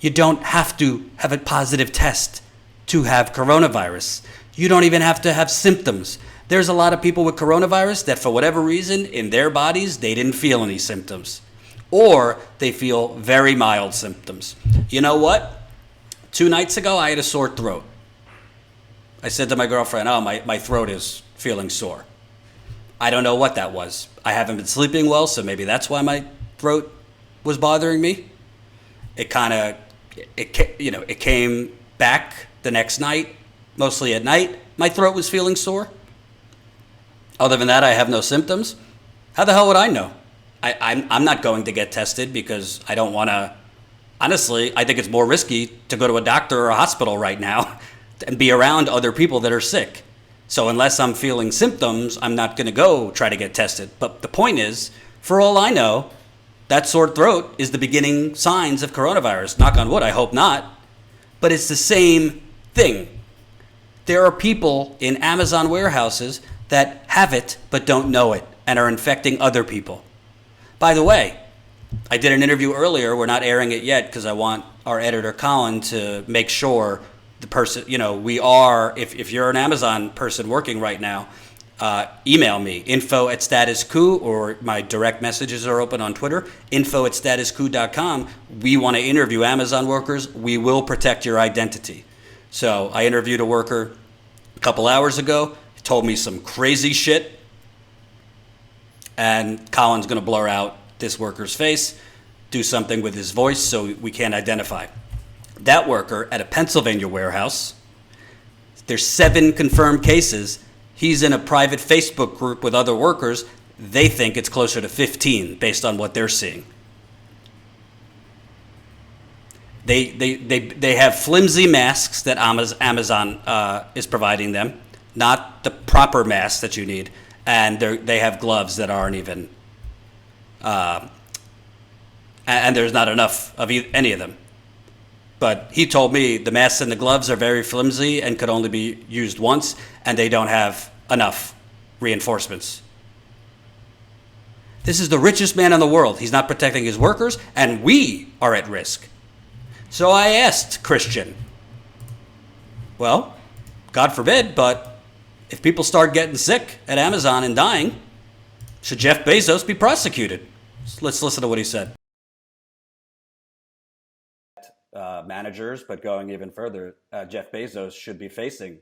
you don't have to have a positive test to have coronavirus. You don't even have to have symptoms. There's a lot of people with coronavirus that for whatever reason in their bodies, they didn't feel any symptoms. Or they feel very mild symptoms. You know what? 2 nights ago, I had a sore throat. I said to my girlfriend, my throat is feeling sore. I don't know what that was. I haven't been sleeping well, so maybe that's why my throat was bothering me. It came back the next night, mostly at night. My throat was feeling sore. Other than that, I have no symptoms. How the hell would I know? I'm not going to get tested because I don't want to. Honestly, I think it's more risky to go to a doctor or a hospital right now and be around other people that are sick. So unless I'm feeling symptoms, I'm not going to go try to get tested. But the point is, for all I know, that sore throat is the beginning signs of coronavirus. Knock on wood, I hope not. But it's the same thing. There are people in Amazon warehouses that have it but don't know it and are infecting other people. By the way, I did an interview earlier. We're not airing it yet because I want our editor, Colin, to make sure the person, we are, if you're an Amazon person working right now, email me, info@Status Coup, or my direct messages are open on Twitter, info@statuscoup.com. We want to interview Amazon workers. We will protect your identity. So I interviewed a worker a couple hours ago. He told me some crazy shit. And Colin's going to blur out this worker's face, do something with his voice so we can't identify. That worker at a Pennsylvania warehouse, there's 7 confirmed cases. He's in a private Facebook group with other workers. They think it's closer to 15 based on what they're seeing. They have flimsy masks that Amazon is providing them, not the proper masks that you need. And they have gloves that aren't even, and there's not enough of any of them. But he told me the masks and the gloves are very flimsy and could only be used once, and they don't have enough reinforcements. This is the richest man in the world. He's not protecting his workers, and we are at risk. So I asked Christian, well, God forbid, but if people start getting sick at Amazon and dying, should Jeff Bezos be prosecuted? Let's listen to what he said. Managers, but going even further, Jeff Bezos should be facing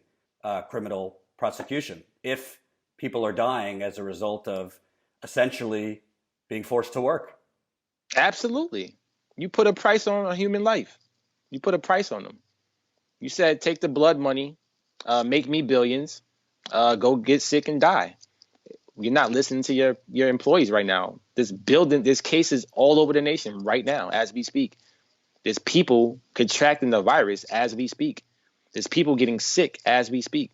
criminal prosecution if people are dying as a result of essentially being forced to work. Absolutely. You put a price on a human life. You put a price on them. You said, take the blood money, make me billions, go get sick and die. You're not listening to your employees right now. There's cases all over the nation right now as we speak. There's people contracting the virus as we speak. There's people getting sick as we speak.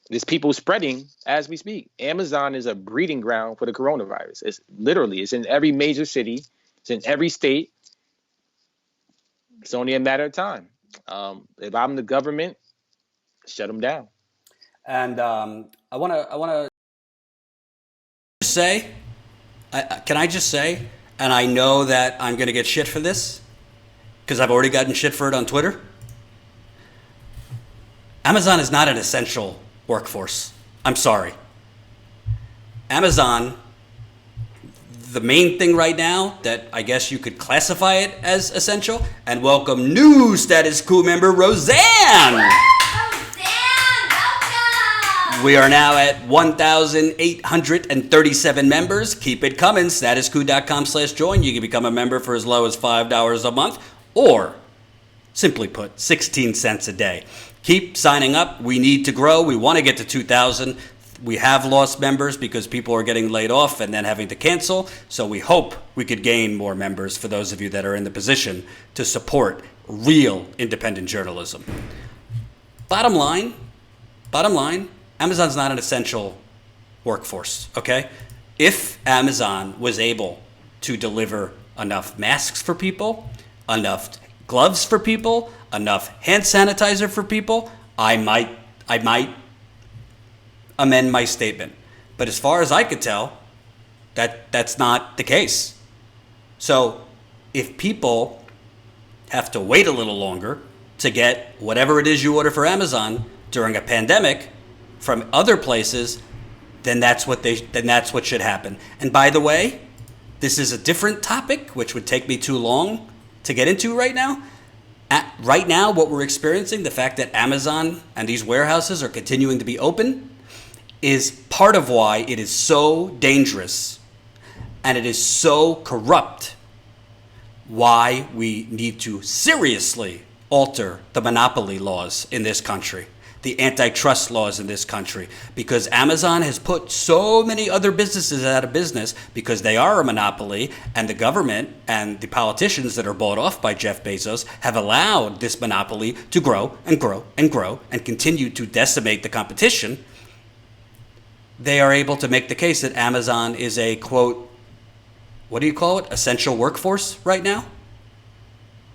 There's people spreading as we speak. Amazon is a breeding ground for the coronavirus. It's in every major city. It's in every state. It's only a matter of time. If I'm the government, shut them down. And I want to say, can I just say, and I know that I'm going to get shit for this, because I've already gotten shit for it on Twitter. Amazon is not an essential workforce. I'm sorry. Amazon, the main thing right now that I guess you could classify it as essential, and welcome new Status Coup member, Roseanne. We are now at 1,837 members. Keep it coming. Statuscoup.com/join. You can become a member for as low as $5 a month, or simply put, 16 cents a day. Keep signing up. We need to grow. We want to get to 2,000. We have lost members because people are getting laid off and then having to cancel. So we hope we could gain more members for those of you that are in the position to support real independent journalism. Bottom line, Amazon's not an essential workforce, okay? If Amazon was able to deliver enough masks for people, enough gloves for people, enough hand sanitizer for people, I might amend my statement. But as far as I could tell, that's not the case. So if people have to wait a little longer to get whatever it is you order for Amazon during a pandemic from other places, then that's what should happen. And by the way, this is a different topic, which would take me too long to get into right now. Right now, what we're experiencing, the fact that Amazon and these warehouses are continuing to be open, is part of why it is so dangerous and it is so corrupt, why we need to seriously alter the monopoly laws in this country, the antitrust laws in this country, because Amazon has put so many other businesses out of business because they are a monopoly, and the government and the politicians that are bought off by Jeff Bezos have allowed this monopoly to grow and grow and grow and continue to decimate the competition. They are able to make the case that Amazon is a, quote, what do you call it, essential workforce right now?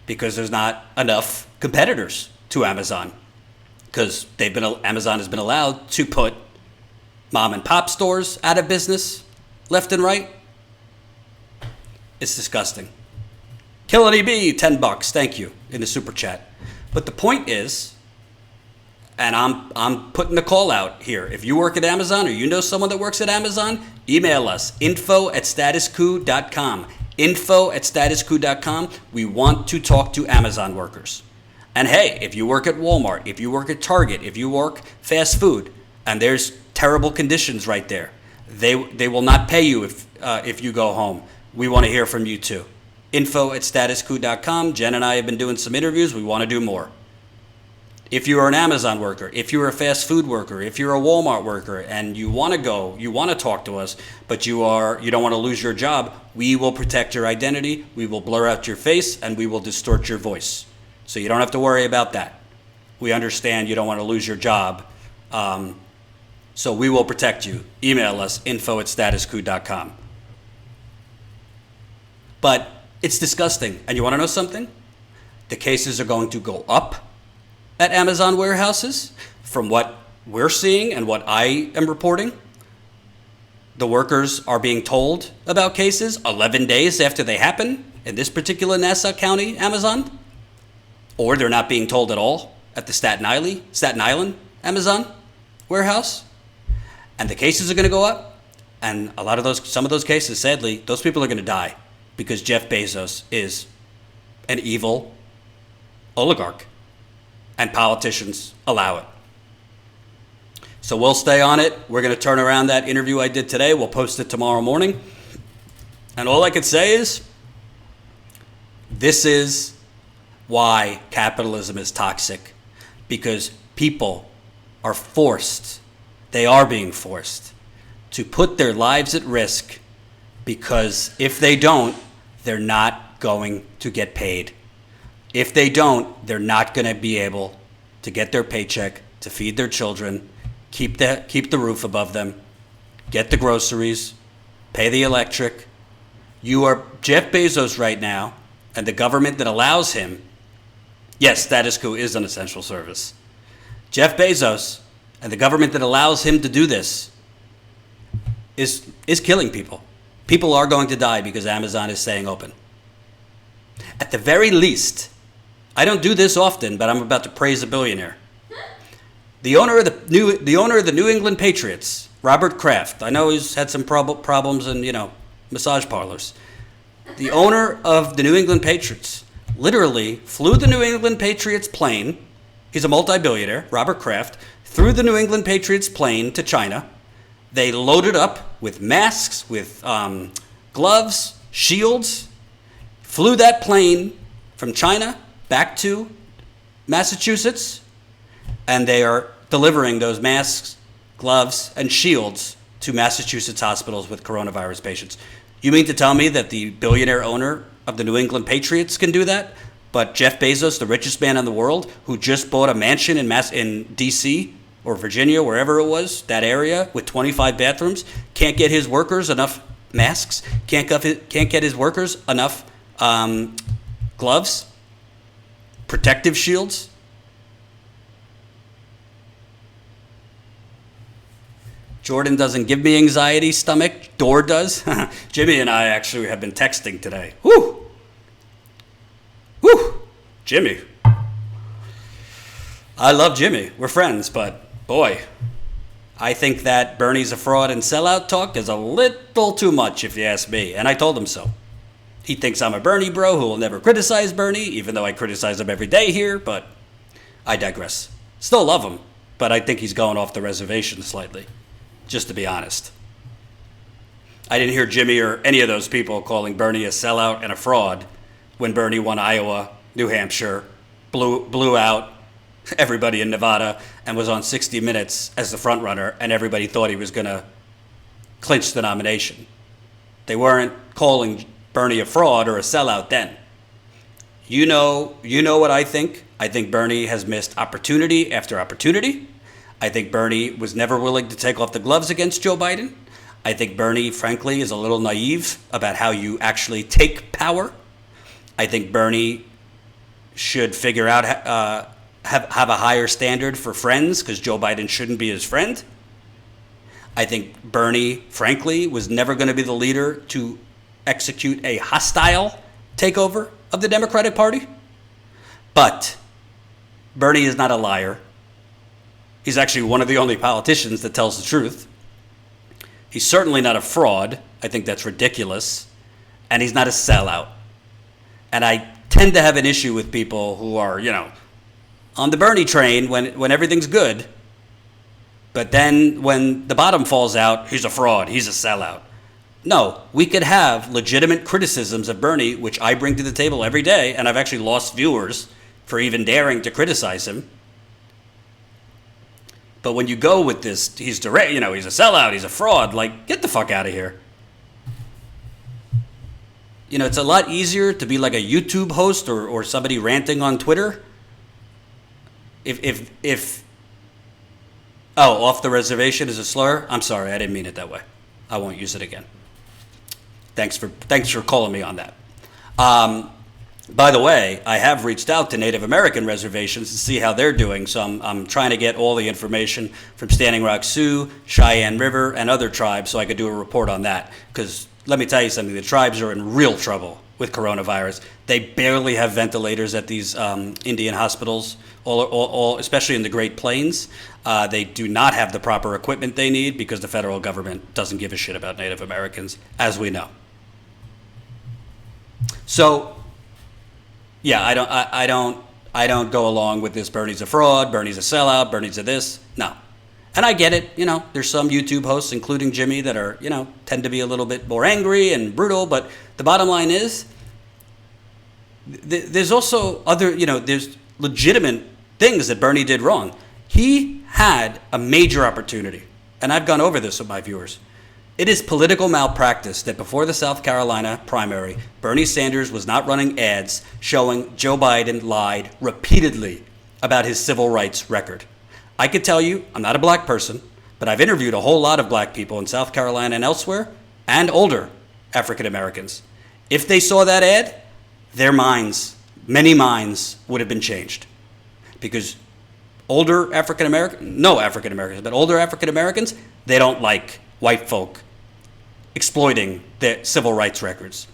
Because there's not enough competitors to Amazon. Because Amazon has been allowed to put mom and pop stores out of business left and right. It's disgusting. Killing EB, $10, thank you, in the super chat. But the point is, and I'm putting the call out here. If you work at Amazon or you know someone that works at Amazon, email us, info@statuscoup.com. info@statuscoup.com. We want to talk to Amazon workers. And hey, if you work at Walmart, if you work at Target, if you work fast food, and there's terrible conditions right there, they will not pay you if you go home. We want to hear from you too. info@statuscoup.com. Jen and I have been doing some interviews. We want to do more. If you are an Amazon worker, if you're a fast food worker, if you're a Walmart worker, and you want to talk to us, but you don't want to lose your job, we will protect your identity, we will blur out your face, and we will distort your voice. So you don't have to worry about that. We understand you don't want to lose your job, so we will protect you. Email us, info@statuscoup.com. But it's disgusting. And you want to know something? The cases are going to go up at Amazon warehouses. From what we're seeing and what I am reporting, the workers are being told about cases 11 days after they happen in this particular Nassau County Amazon, or they're not being told at all at the Staten Island Amazon warehouse. And the cases are going to go up, and some of those cases, sadly, those people are going to die because Jeff Bezos is an evil oligarch. And politicians allow it. So we'll stay on it. We're going to turn around that interview I did today. We'll post it tomorrow morning. And all I can say is, This is why capitalism is toxic, because people are forced, they are being forced to put their lives at risk, because if they don't, they're not going to get paid. If they don't, they're not going to be able to get their paycheck, to feed their children, keep the roof above them, get the groceries, pay the electric. You are Jeff Bezos right now, and the government that allows him. Yes, Status Coup is an essential service. Jeff Bezos and the government that allows him to do this is killing people. People are going to die because Amazon is staying open. At the very least, I don't do this often, but I'm about to praise a billionaire. The owner of the New England Patriots, Robert Kraft. I know he's had some problems in, massage parlors. The owner of the New England Patriots literally flew the New England Patriots plane. He's a multi-billionaire, Robert Kraft, flew the New England Patriots plane to China. They loaded up with masks, with gloves, shields, flew that plane from China back to Massachusetts, and they are delivering those masks, gloves, and shields to Massachusetts hospitals with coronavirus patients. You mean to tell me that the billionaire owner of the New England Patriots can do that, but Jeff Bezos, the richest man in the world, who just bought a mansion in D.C. or Virginia, wherever it was, that area, with 25 bathrooms, can't get his workers enough masks, can't get his workers enough gloves, protective shields? Jordan doesn't give me anxiety stomach. Dor does. Jimmy and I actually have been texting today. Woo! Woo! Jimmy. I love Jimmy. We're friends, but boy, I think that Bernie's a fraud and sellout talk is a little too much, if you ask me. And I told him so. He thinks I'm a Bernie bro who will never criticize Bernie, even though I criticize him every day here, but I digress. Still love him, but I think he's going off the reservation slightly, just to be honest. I didn't hear Jimmy or any of those people calling Bernie a sellout and a fraud when Bernie won Iowa, New Hampshire, blew out everybody in Nevada, and was on 60 Minutes as the front runner, and everybody thought he was going to clinch the nomination. They weren't calling Bernie a fraud or a sellout then. You know what I think? I think Bernie has missed opportunity after opportunity. I think Bernie was never willing to take off the gloves against Joe Biden. I think Bernie, frankly, is a little naive about how you actually take power. I think Bernie should figure out, have a higher standard for friends, because Joe Biden shouldn't be his friend. I think Bernie, frankly, was never going to be the leader to execute a hostile takeover of the Democratic Party. But Bernie is not a liar. He's actually one of the only politicians that tells the truth. He's certainly not a fraud. I think that's ridiculous. And he's not a sellout. And I tend to have an issue with people who are, on the Bernie train when everything's good. But then when the bottom falls out, he's a fraud, he's a sellout. No, we could have legitimate criticisms of Bernie, which I bring to the table every day, and I've actually lost viewers for even daring to criticize him. But when you go with this, he's direct, he's a sellout, he's a fraud, get the fuck out of here. It's a lot easier to be like a YouTube host or somebody ranting on Twitter. If off the reservation is a slur, I'm sorry, I didn't mean it that way. I won't use it again. Thanks for calling me on that. By the way, I have reached out to Native American reservations to see how they're doing, so I'm trying to get all the information from Standing Rock Sioux, Cheyenne River, and other tribes so I could do a report on that. Because let me tell you something, the tribes are in real trouble with coronavirus. They barely have ventilators at these Indian hospitals, all especially in the Great Plains. They do not have the proper equipment they need because the federal government doesn't give a shit about Native Americans, as we know. So, yeah, I don't go along with this. Bernie's a fraud. Bernie's a sellout. Bernie's a this. No, and I get it. There's some YouTube hosts, including Jimmy, that are tend to be a little bit more angry and brutal. But the bottom line is, there's also other, there's legitimate things that Bernie did wrong. He had a major opportunity, and I've gone over this with my viewers. It is political malpractice that before the South Carolina primary, Bernie Sanders was not running ads showing Joe Biden lied repeatedly about his civil rights record. I could tell you, I'm not a black person, but I've interviewed a whole lot of black people in South Carolina and elsewhere, and older African Americans. If they saw that ad, their minds, many minds, would have been changed. Because older African Americans, no African Americans, but older African Americans, they don't like white folk exploiting their civil rights records.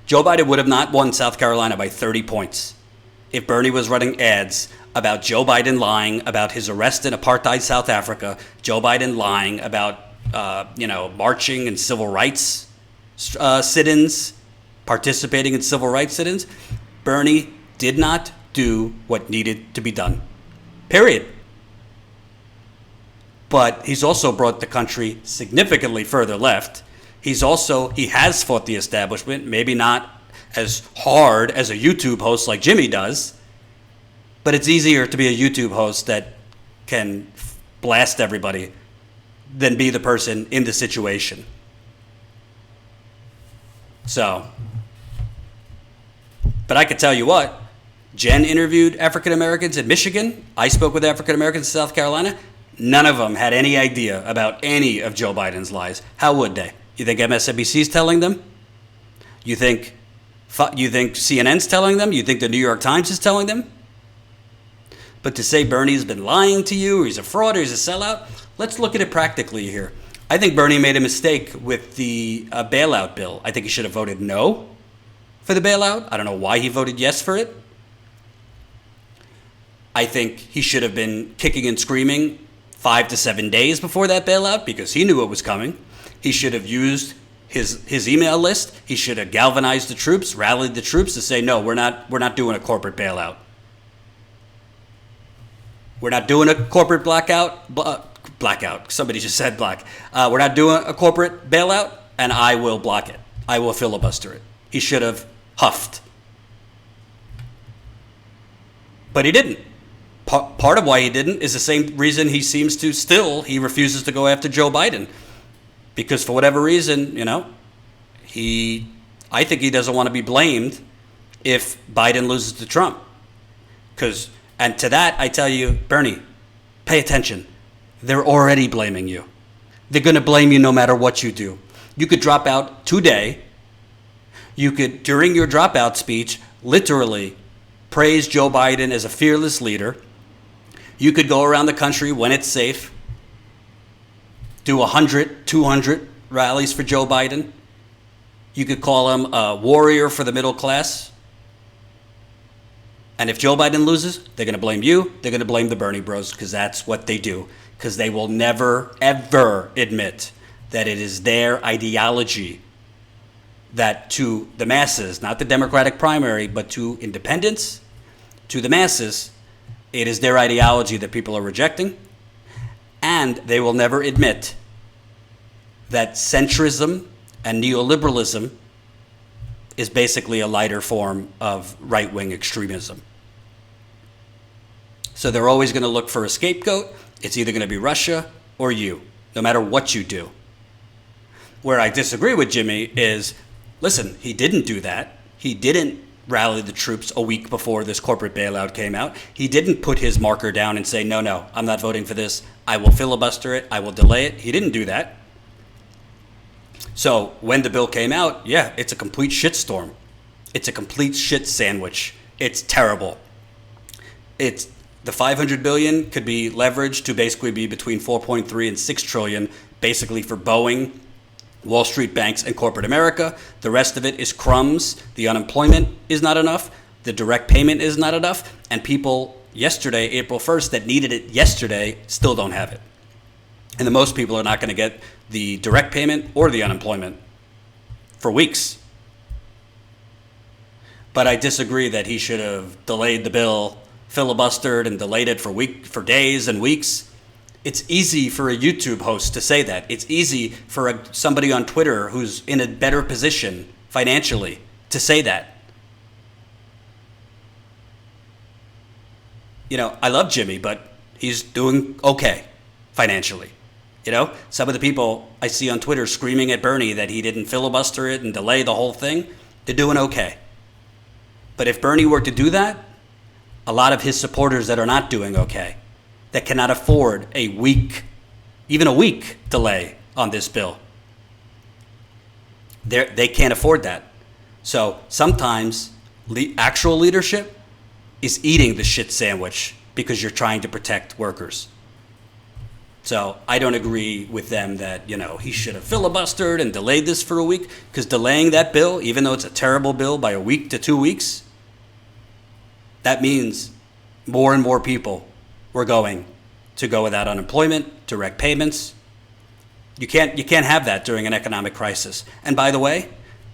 Joe Biden would have not won South Carolina by 30 points if Bernie was running ads about Joe Biden lying about his arrest in apartheid South Africa, Joe Biden lying about, marching in civil rights sit-ins, participating in civil rights sit-ins. Bernie did not do what needed to be done. Period. But he's also brought the country significantly further left. He has fought the establishment, maybe not as hard as a YouTube host like Jimmy does, but it's easier to be a YouTube host that can blast everybody than be the person in the situation. So, but I could tell you what, Jen interviewed African Americans in Michigan. I spoke with African Americans in South Carolina. None of them had any idea about any of Joe Biden's lies. How would they? You think MSNBC's telling them? You think CNN's telling them? You think the New York Times is telling them? But to say Bernie's been lying to you, or he's a fraud, or he's a sellout, let's look at it practically here. I think Bernie made a mistake with the bailout bill. I think he should have voted no for the bailout. I don't know why he voted yes for it. I think he should have been kicking and screaming 5 to 7 days before that bailout because he knew it was coming. He should have used his email list. He should have galvanized the troops, rallied the troops to say, no, we're not doing a corporate bailout. We're not doing a corporate blackout. Somebody just said black. We're not doing a corporate bailout, and I will block it. I will filibuster it. He should have huffed. But he didn't. Part of why he didn't is the same reason he seems to he refuses to go after Joe Biden. Because for whatever reason, I think he doesn't want to be blamed if Biden loses to Trump. And to that, I tell you, Bernie, pay attention. They're already blaming you. They're going to blame you no matter what you do. You could drop out today. You could, during your dropout speech, literally praise Joe Biden as a fearless leader. You could go around the country when it's safe, do 100, 200 rallies for Joe Biden. You could call him a warrior for the middle class. And if Joe Biden loses, they're going to blame you. They're going to blame the Bernie bros because that's what they do. Because they will never, ever admit that it is their ideology that to the masses, not the Democratic primary, but to independents, to the masses, it is their ideology that people are rejecting. And they will never admit that centrism and neoliberalism is basically a lighter form of right-wing extremism. So they're always going to look for a scapegoat. It's either going to be Russia or you, no matter what you do. Where I disagree with Jimmy is, listen, he didn't do that. He didn't rally the troops a week before this corporate bailout came out. He didn't put his marker down and say, no, I'm not voting for this. I will filibuster it. I will delay it. He didn't do that. So when the bill came out, yeah, it's a complete shitstorm. It's a complete shit sandwich. It's terrible. It's the $500 billion could be leveraged to basically be between 4.3 and 6 trillion, basically for Boeing, Wall Street banks, and corporate America. The rest of it is crumbs. The unemployment is not enough. The direct payment is not enough. And people yesterday, April 1st, that needed it yesterday still don't have it. And the most people are not going to get the direct payment or the unemployment for weeks. But I disagree that he should have delayed the bill, filibustered, and delayed it for days and weeks. It's easy for a YouTube host to say that. It's easy for somebody on Twitter who's in a better position financially to say that. I love Jimmy, but he's doing okay financially. Some of the people I see on Twitter screaming at Bernie that he didn't filibuster it and delay the whole thing, they're doing okay. But if Bernie were to do that, a lot of his supporters that are not doing okay, that cannot afford even a week delay on this bill, they can't afford that. So sometimes actual leadership is eating the shit sandwich because you're trying to protect workers. So I don't agree with them that, he should have filibustered and delayed this for a week, because delaying that bill, even though it's a terrible bill, by a week to 2 weeks, that means more and more people were going to go without unemployment, direct payments. You can't have that during an economic crisis. And by the way,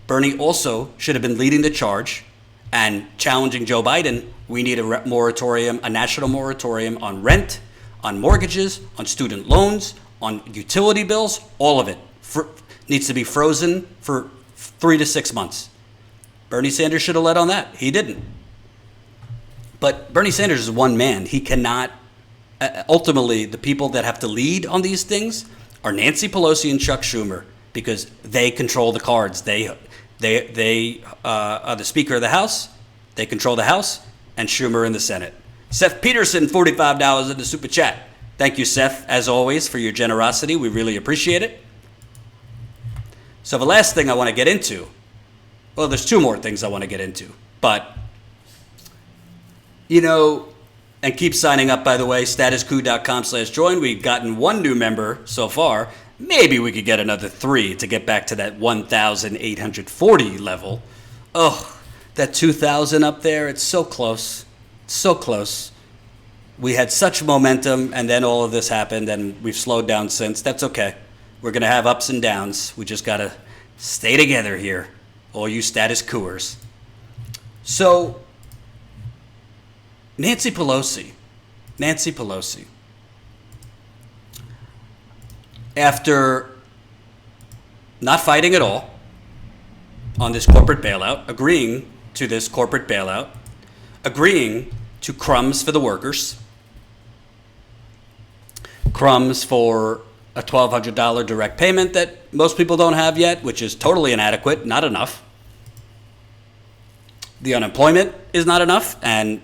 Bernie also should have been leading the charge and challenging Joe Biden. We need a national moratorium on rent, on mortgages, on student loans, on utility bills. All of it needs to be frozen for 3 to 6 months. Bernie Sanders should have led on that. He didn't. But Bernie Sanders is one man. He cannot. Ultimately, the people that have to lead on these things are Nancy Pelosi and Chuck Schumer, because they control the cards. They are the Speaker of the House. They control the House, and Schumer in the Senate. Seth Peterson, $45 in the super chat. Thank you, Seth, as always, for your generosity. We really appreciate it. So the last thing I want to get into, well, there's 2 more things I want to get into, but, and keep signing up, by the way, statuscoup.com/join. We've gotten 1 new member so far. Maybe we could get another 3 to get back to that 1,840 level. Oh, that 2,000 up there, it's so close. So close. We had such momentum, and then all of this happened, and we've slowed down since. That's okay. We're going to have ups and downs. We just got to stay together here, all you status quoers. So, Nancy Pelosi, after not fighting at all on this corporate bailout, agreeing to this corporate bailout, agreeing to crumbs for the workers, crumbs for a $1,200 direct payment that most people don't have yet, which is totally inadequate, not enough. The unemployment is not enough, and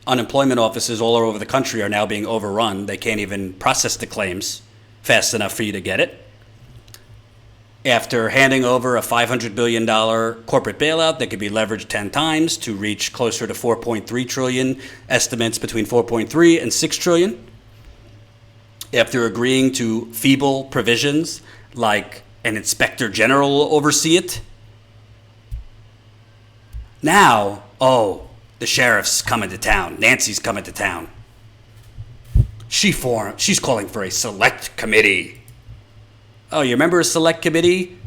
unemployment offices all over the country are now being overrun. They can't even process the claims fast enough for you to get it. After handing over a $500 billion corporate bailout that could be leveraged 10 times to reach closer to $4.3 trillion, estimates between $4.3 and $6 trillion. After agreeing to feeble provisions like an inspector general will oversee it. Now, the sheriff's coming to town. Nancy's coming to town. She's calling for a select committee. Oh, you remember a select committee?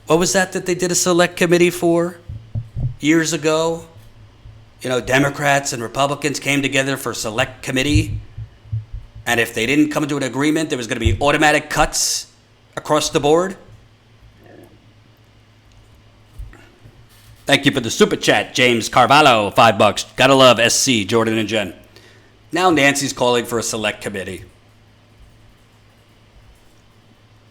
What was that they did a select committee for years ago? Democrats and Republicans came together for a select committee. And if they didn't come to an agreement, there was going to be automatic cuts across the board. Thank you for the super chat, James Carvalho, $5. Gotta love SC, Jordan and Jen. Now Nancy's calling for a select committee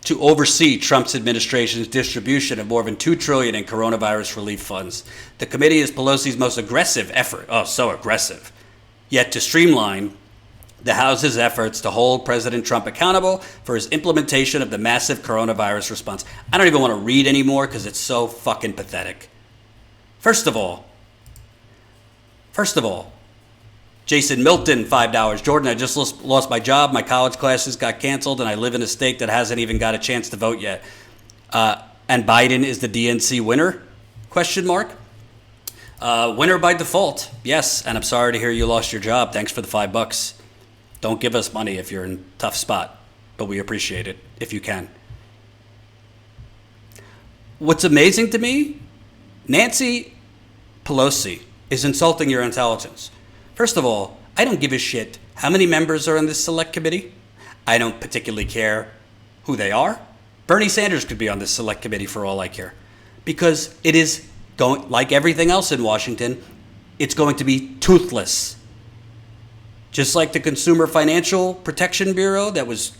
to oversee Trump's administration's distribution of more than $2 trillion in coronavirus relief funds. The committee is Pelosi's most aggressive effort. Oh, so aggressive. Yet to streamline the House's efforts to hold President Trump accountable for his implementation of the massive coronavirus response. I don't even want to read anymore because it's so fucking pathetic. First of all, Jason Milton, $5. Jordan, I just lost my job. My college classes got canceled, and I live in a state that hasn't even got a chance to vote yet. And Biden is the DNC winner? Question mark. Winner by default, yes. And I'm sorry to hear you lost your job. Thanks for the $5. Don't give us money if you're in a tough spot, but we appreciate it if you can. What's amazing to me, Nancy Pelosi is insulting your intelligence. First of all, I don't give a shit how many members are in this select committee. I don't particularly care who they are. Bernie Sanders could be on this select committee for all I care. Because it is going, like everything else in Washington, it's going to be toothless. Just like the Consumer Financial Protection Bureau that was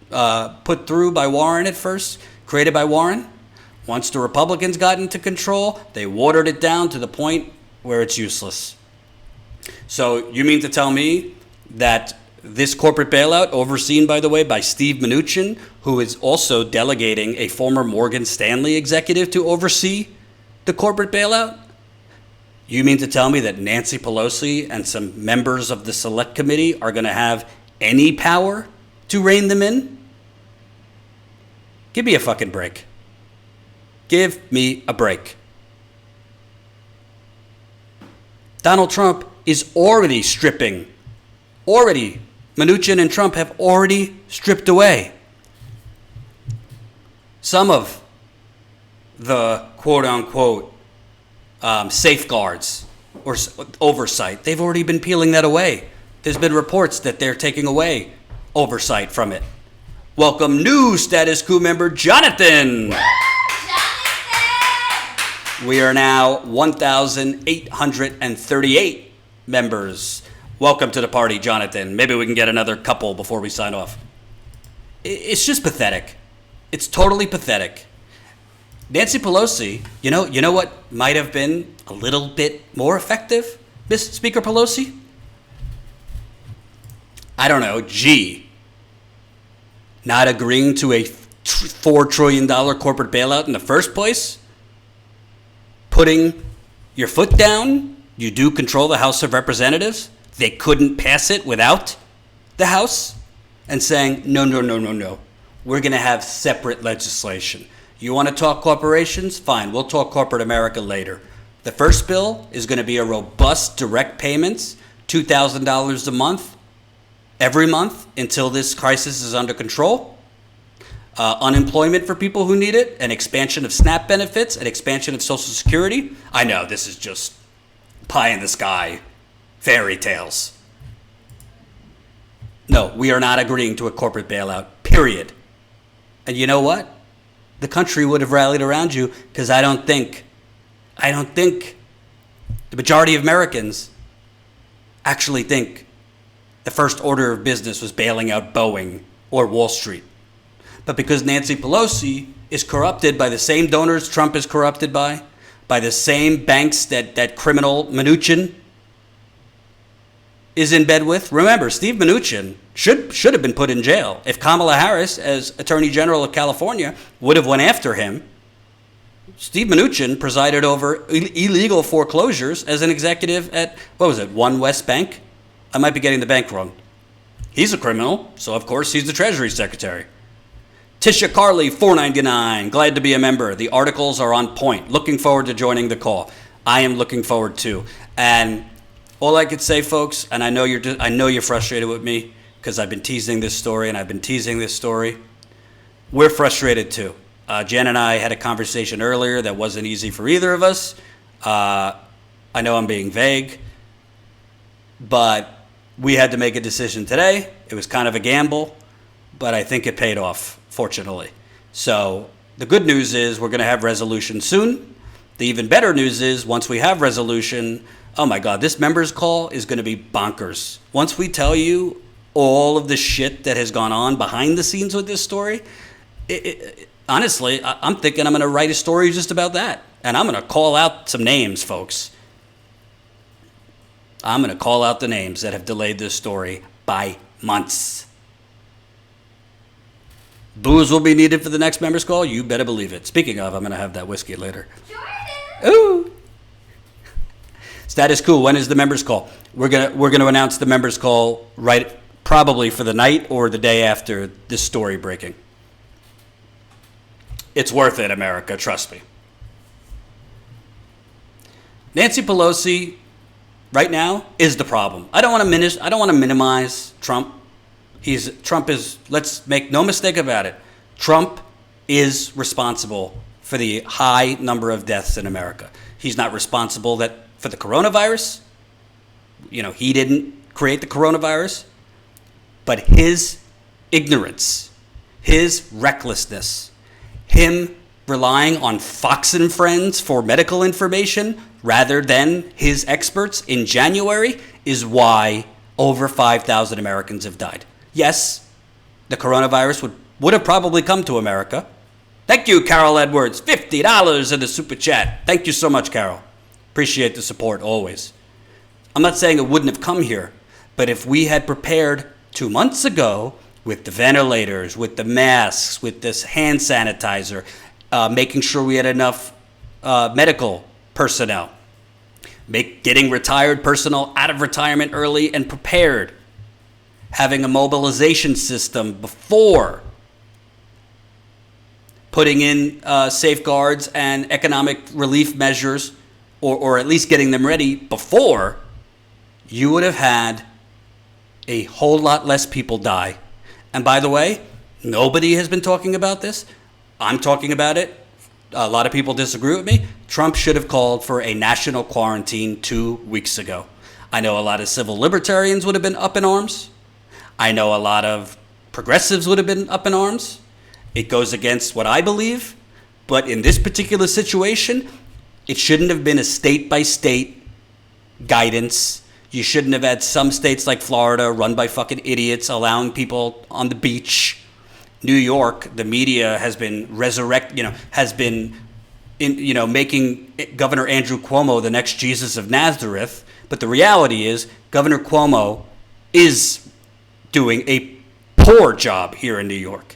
put through by Warren at first, created by Warren. Once the Republicans got into control, they watered it down to the point where it's useless. So you mean to tell me that this corporate bailout, overseen, by the way, by Steve Mnuchin, who is also delegating a former Morgan Stanley executive to oversee the corporate bailout, you mean to tell me that Nancy Pelosi and some members of the Select Committee are going to have any power to rein them in? Give me a fucking break. Give me a break. Donald Trump is already stripping. Mnuchin and Trump have already stripped away some of the quote-unquote safeguards or oversight. They've already been peeling that away. There's been reports that they're taking away oversight from it. Welcome new Status Coup member, Jonathan. We are now 1,838 members. Welcome to the party, Jonathan. Maybe we can get another couple before we sign off. It's just pathetic. It's totally pathetic. Nancy Pelosi, you know what might have been a little bit more effective, Miss Speaker Pelosi? I don't know, not agreeing to a $4 trillion corporate bailout in the first place? Putting your foot down, you do control the House of Representatives. They couldn't pass it without the House, and saying, no. We're going to have separate legislation. You want to talk corporations? Fine, we'll talk corporate America later. The first bill is going to be a robust direct payments, $2,000 a month, every month until this crisis is under control. Unemployment for people who need it, an expansion of SNAP benefits, an expansion of Social Security. I know this is just pie in the sky, fairy tales. No, we are not agreeing to a corporate bailout, period. And you know what? The country would have rallied around you, because I don't think the majority of Americans actually think the first order of business was bailing out Boeing or Wall Street. But because Nancy Pelosi is corrupted by the same donors Trump is corrupted by the same banks that criminal Mnuchin is in bed with. Remember, Steve Mnuchin should have been put in jail. If Kamala Harris, as Attorney General of California, would have went after him, Steve Mnuchin presided over illegal foreclosures as an executive at, One West Bank? I might be getting the bank wrong. He's a criminal, so of course he's the Treasury Secretary. Tisha Carley, $4.99. Glad to be a member. The articles are on point. Looking forward to joining the call. I am looking forward too. And all I could say, folks, and I know you're frustrated with me because I've been teasing this story and I've been teasing this story. We're frustrated too. Jen and I had a conversation earlier that wasn't easy for either of us. I know I'm being vague, but we had to make a decision today. It was kind of a gamble, but I think it paid off, fortunately. So the good news is we're going to have resolution soon. The even better news is once we have resolution, oh my God, this members call is going to be bonkers. Once we tell you all of the shit that has gone on behind the scenes with this story, honestly, I'm thinking I'm going to write a story just about that. And I'm going to call out some names, folks. I'm going to call out the names that have delayed this story by months. Booze will be needed for the next members call. You better believe it. Speaking of, I'm going to have that whiskey later. Jordan! Ooh! Status Coup, when is the members call? We're gonna announce the members call right probably for the night or the day after this story breaking. It's worth it, America, trust me. Nancy Pelosi right now is the problem. I don't want to minimize Trump. Trump is, let's make no mistake about it, Trump is responsible for the high number of deaths in America. He's not responsible for the coronavirus. He didn't create the coronavirus, but his ignorance, his recklessness, him relying on Fox and Friends for medical information rather than his experts in January is why over 5,000 Americans have died. Yes, the coronavirus would have probably come to America. Thank you, Carol Edwards. $50 in the super chat. Thank you so much, Carol. Appreciate the support always. I'm not saying it wouldn't have come here, but if we had prepared 2 months ago with the ventilators, with the masks, with this hand sanitizer, making sure we had enough medical personnel, getting retired personnel out of retirement early and prepared, having a mobilization system before, putting in safeguards and economic relief measures, or at least getting them ready before, you would have had a whole lot less people die. And by the way, nobody has been talking about this. I'm talking about it. A lot of people disagree with me. Trump should have called for a national quarantine 2 weeks ago. I know a lot of civil libertarians would have been up in arms. I know a lot of progressives would have been up in arms. It goes against what I believe. But in this particular situation, it shouldn't have been a state-by-state guidance. You shouldn't have had some states like Florida run by fucking idiots allowing people on the beach. New York, the media has been making Governor Andrew Cuomo the next Jesus of Nazareth. But the reality is Governor Cuomo is doing a poor job here in New York.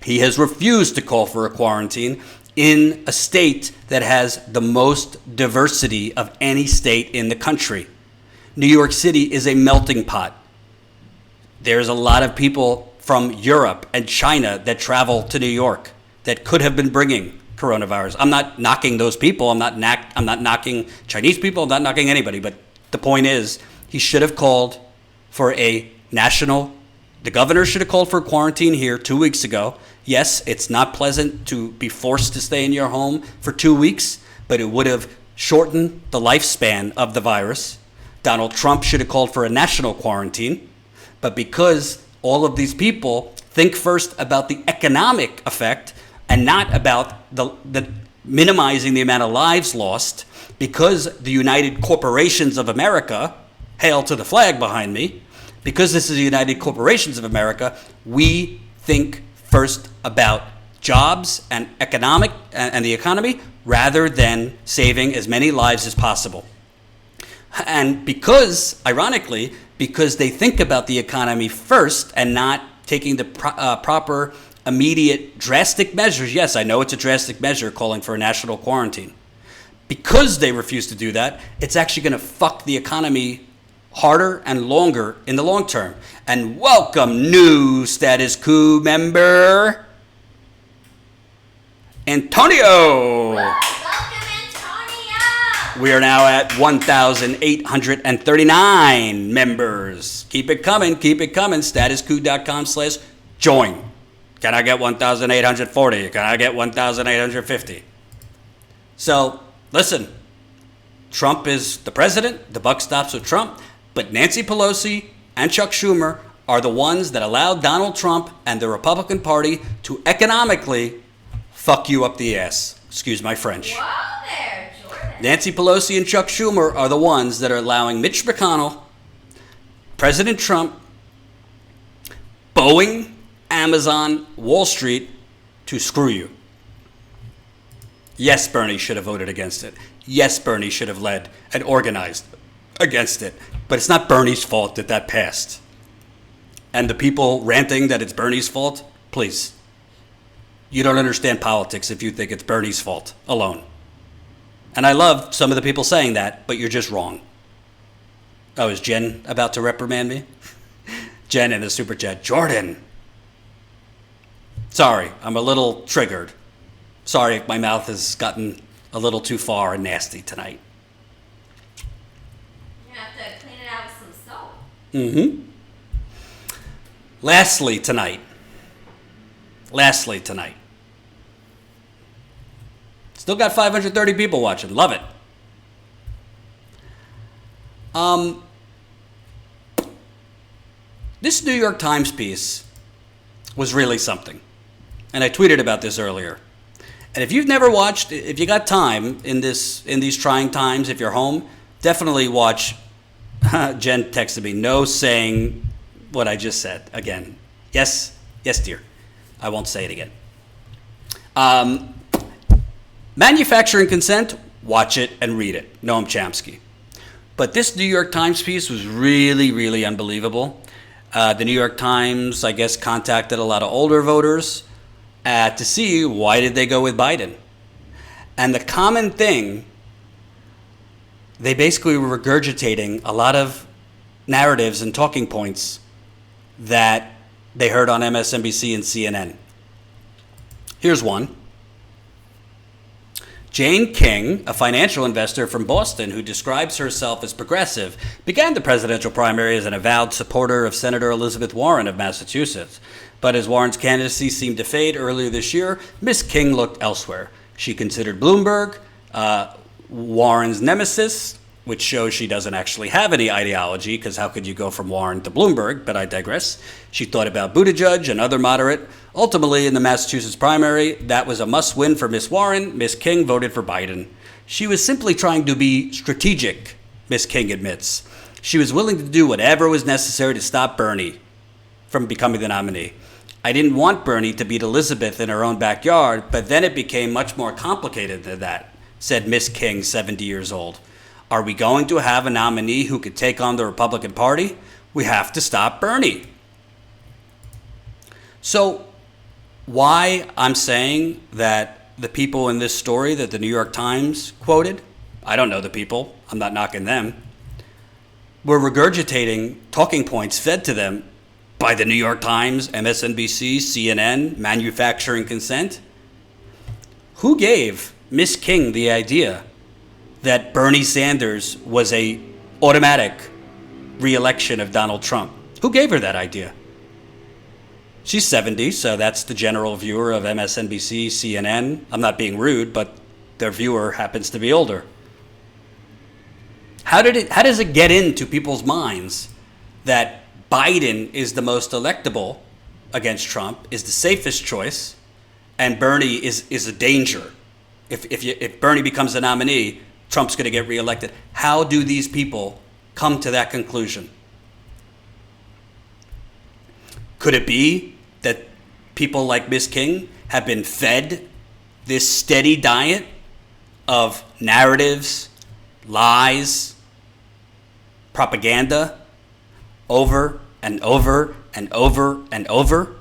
He has refused to call for a quarantine in a state that has the most diversity of any state in the country. New York City is a melting pot. There's a lot of people from Europe and China that travel to New York that could have been bringing coronavirus. I'm not knocking those people. I'm not knocking Chinese people. I'm not knocking anybody. But the point is, he should have called for a the governor should have called for a quarantine here 2 weeks ago. Yes, it's not pleasant to be forced to stay in your home for 2 weeks, but it would have shortened the lifespan of the virus. Donald Trump should have called for a national quarantine, but because all of these people think first about the economic effect and not about the minimizing the amount of lives lost, because the United Corporations of America, hail to the flag behind me, because this is the United Corporations of America, we think first about jobs and the economy rather than saving as many lives as possible. And because, ironically, because they think about the economy first and not taking the proper, immediate, drastic measures. Yes, I know it's a drastic measure calling for a national quarantine. Because they refuse to do that, it's actually going to fuck the economy harder and longer in the long term. And welcome, new Status Coup member, Antonio. Welcome, Antonio. We are now at 1,839 members. Keep it coming. Statuscoup.com/join. Can I get 1,840? Can I get 1,850? So, listen, Trump is the president. The buck stops with Trump. But Nancy Pelosi and Chuck Schumer are the ones that allowed Donald Trump and the Republican Party to economically fuck you up the ass. Excuse my French. Whoa there, Jordan. Nancy Pelosi and Chuck Schumer are the ones that are allowing Mitch McConnell, President Trump, Boeing, Amazon, Wall Street to screw you. Yes, Bernie should have voted against it. Yes, Bernie should have led and organized against it. But it's not Bernie's fault that that passed. And the people ranting that it's Bernie's fault, please. You don't understand politics if you think it's Bernie's fault alone. And I love some of the people saying that, but you're just wrong. Oh, is Jen about to reprimand me? Jen in the super chat. Jordan. Sorry, I'm a little triggered. Sorry if my mouth has gotten a little too far and nasty tonight. You have to clean it out with some soap. Mm-hmm. Lastly tonight. Still got 530 people watching. Love it. This New York Times piece was really something. And I tweeted about this earlier. And if you've never watched, if you got time in these trying times, if you're home, definitely watch. Jen texted me, no saying what I just said again. Yes, dear. I won't say it again. Manufacturing consent, watch it and read it. Noam Chomsky. But this New York Times piece was really, really unbelievable. The New York Times, I guess, contacted a lot of older voters to see why did they go with Biden. And the common thing, they basically were regurgitating a lot of narratives and talking points that they heard on MSNBC and CNN. Here's one. Jane King, a financial investor from Boston who describes herself as progressive, began the presidential primary as an avowed supporter of Senator Elizabeth Warren of Massachusetts. But as Warren's candidacy seemed to fade earlier this year, Ms. King looked elsewhere. She considered Bloomberg Warren's nemesis, which shows she doesn't actually have any ideology, because how could you go from Warren to Bloomberg? But I digress. She thought about Buttigieg, another moderate. Ultimately, in the Massachusetts primary, that was a must-win for Miss Warren. Miss King voted for Biden. She was simply trying to be strategic, Miss King admits. She was willing to do whatever was necessary to stop Bernie from becoming the nominee. I didn't want Bernie to beat Elizabeth in her own backyard, but then it became much more complicated than that, said Miss King, 70 years old. Are we going to have a nominee who could take on the Republican Party? We have to stop Bernie. So why I'm saying that the people in this story that the New York Times quoted, I don't know the people, I'm not knocking them, were regurgitating talking points fed to them by the New York Times, MSNBC, CNN, manufacturing consent. Who gave Miss King the idea that Bernie Sanders was a automatic re-election of Donald Trump? Who gave her that idea? She's 70, so that's the general viewer of MSNBC, CNN. I'm not being rude, but their viewer happens to be older. How does it get into people's minds that Biden is the most electable against Trump, is the safest choice, and Bernie is a danger? If Bernie becomes the nominee, Trump's going to get reelected. How do these people come to that conclusion? Could it be that people like Miss King have been fed this steady diet of narratives, lies, propaganda over and over and over and over?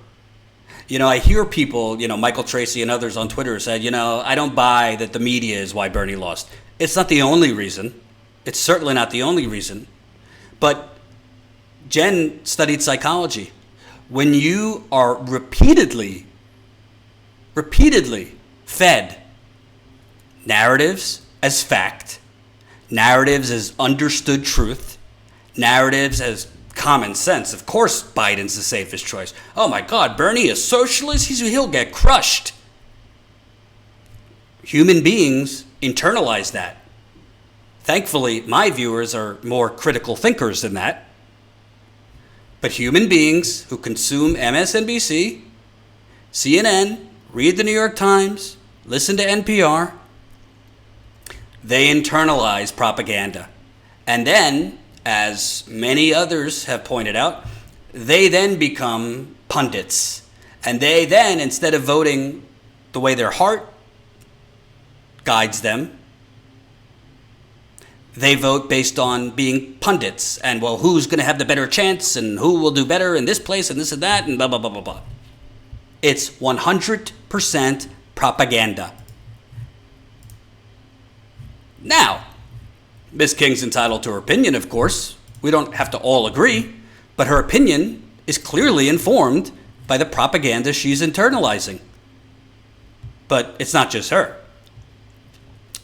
You know, I hear people, Michael Tracy and others on Twitter said, I don't buy that the media is why Bernie lost. It's not the only reason. It's certainly not the only reason. But Jen studied psychology. When you are repeatedly fed narratives as fact, narratives as understood truth, narratives as common sense. Of course, Biden's the safest choice. Oh my God, Bernie is socialist. He'll get crushed. Human beings internalize that. Thankfully, my viewers are more critical thinkers than that. But human beings who consume MSNBC, CNN, read the New York Times, listen to NPR, they internalize propaganda. And then, as many others have pointed out, they then become pundits. And they then, instead of voting the way their heart guides them, they vote based on being pundits and, well, who's going to have the better chance and who will do better in this place and this and that and blah, blah, blah, blah, blah. It's 100% propaganda. Now, Ms. King's entitled to her opinion, of course. We don't have to all agree, but her opinion is clearly informed by the propaganda she's internalizing. But it's not just her.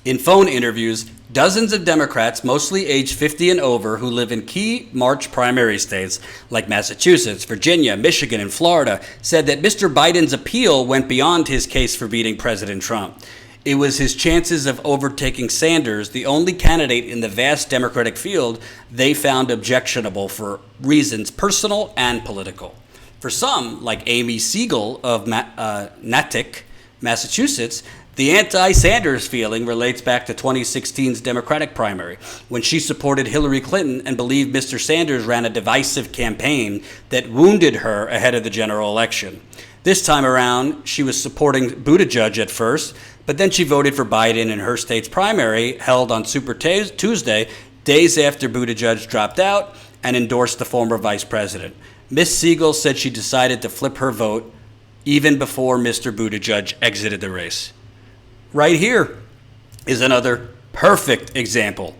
In phone interviews, dozens of Democrats, mostly age 50 and over, who live in key March primary states like Massachusetts, Virginia, Michigan, and Florida, said that Mr. Biden's appeal went beyond his case for beating President Trump. It was his chances of overtaking Sanders, the only candidate in the vast Democratic field they found objectionable for reasons personal and political. For some, like Amy Siegel of Natick, Massachusetts, The anti-Sanders feeling relates back to 2016's Democratic primary, when she supported Hillary Clinton and believed Mr. Sanders ran a divisive campaign that wounded her ahead of the general election. This time around, she was supporting Buttigieg at first, but then she voted for Biden in her state's primary, held on Super Tuesday, days after Buttigieg dropped out, and endorsed the former vice president. Ms. Siegel said she decided to flip her vote even before Mr. Buttigieg exited the race. Right here is another perfect example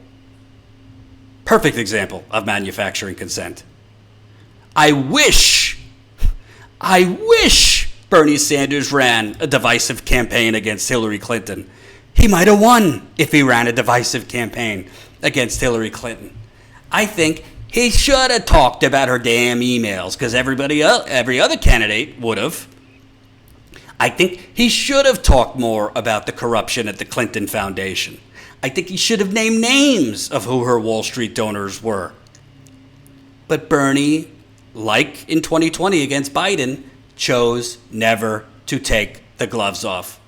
of manufacturing consent. I wish Bernie Sanders ran a divisive campaign against Hillary Clinton. He might have won if he ran a divisive campaign against Hillary Clinton. I think he should have talked about her damn emails, because every other candidate would have. I think he should have talked more about the corruption at the Clinton Foundation. I think he should have named names of who her Wall Street donors were. But Bernie, like in 2020 against Biden, chose never to take the gloves off.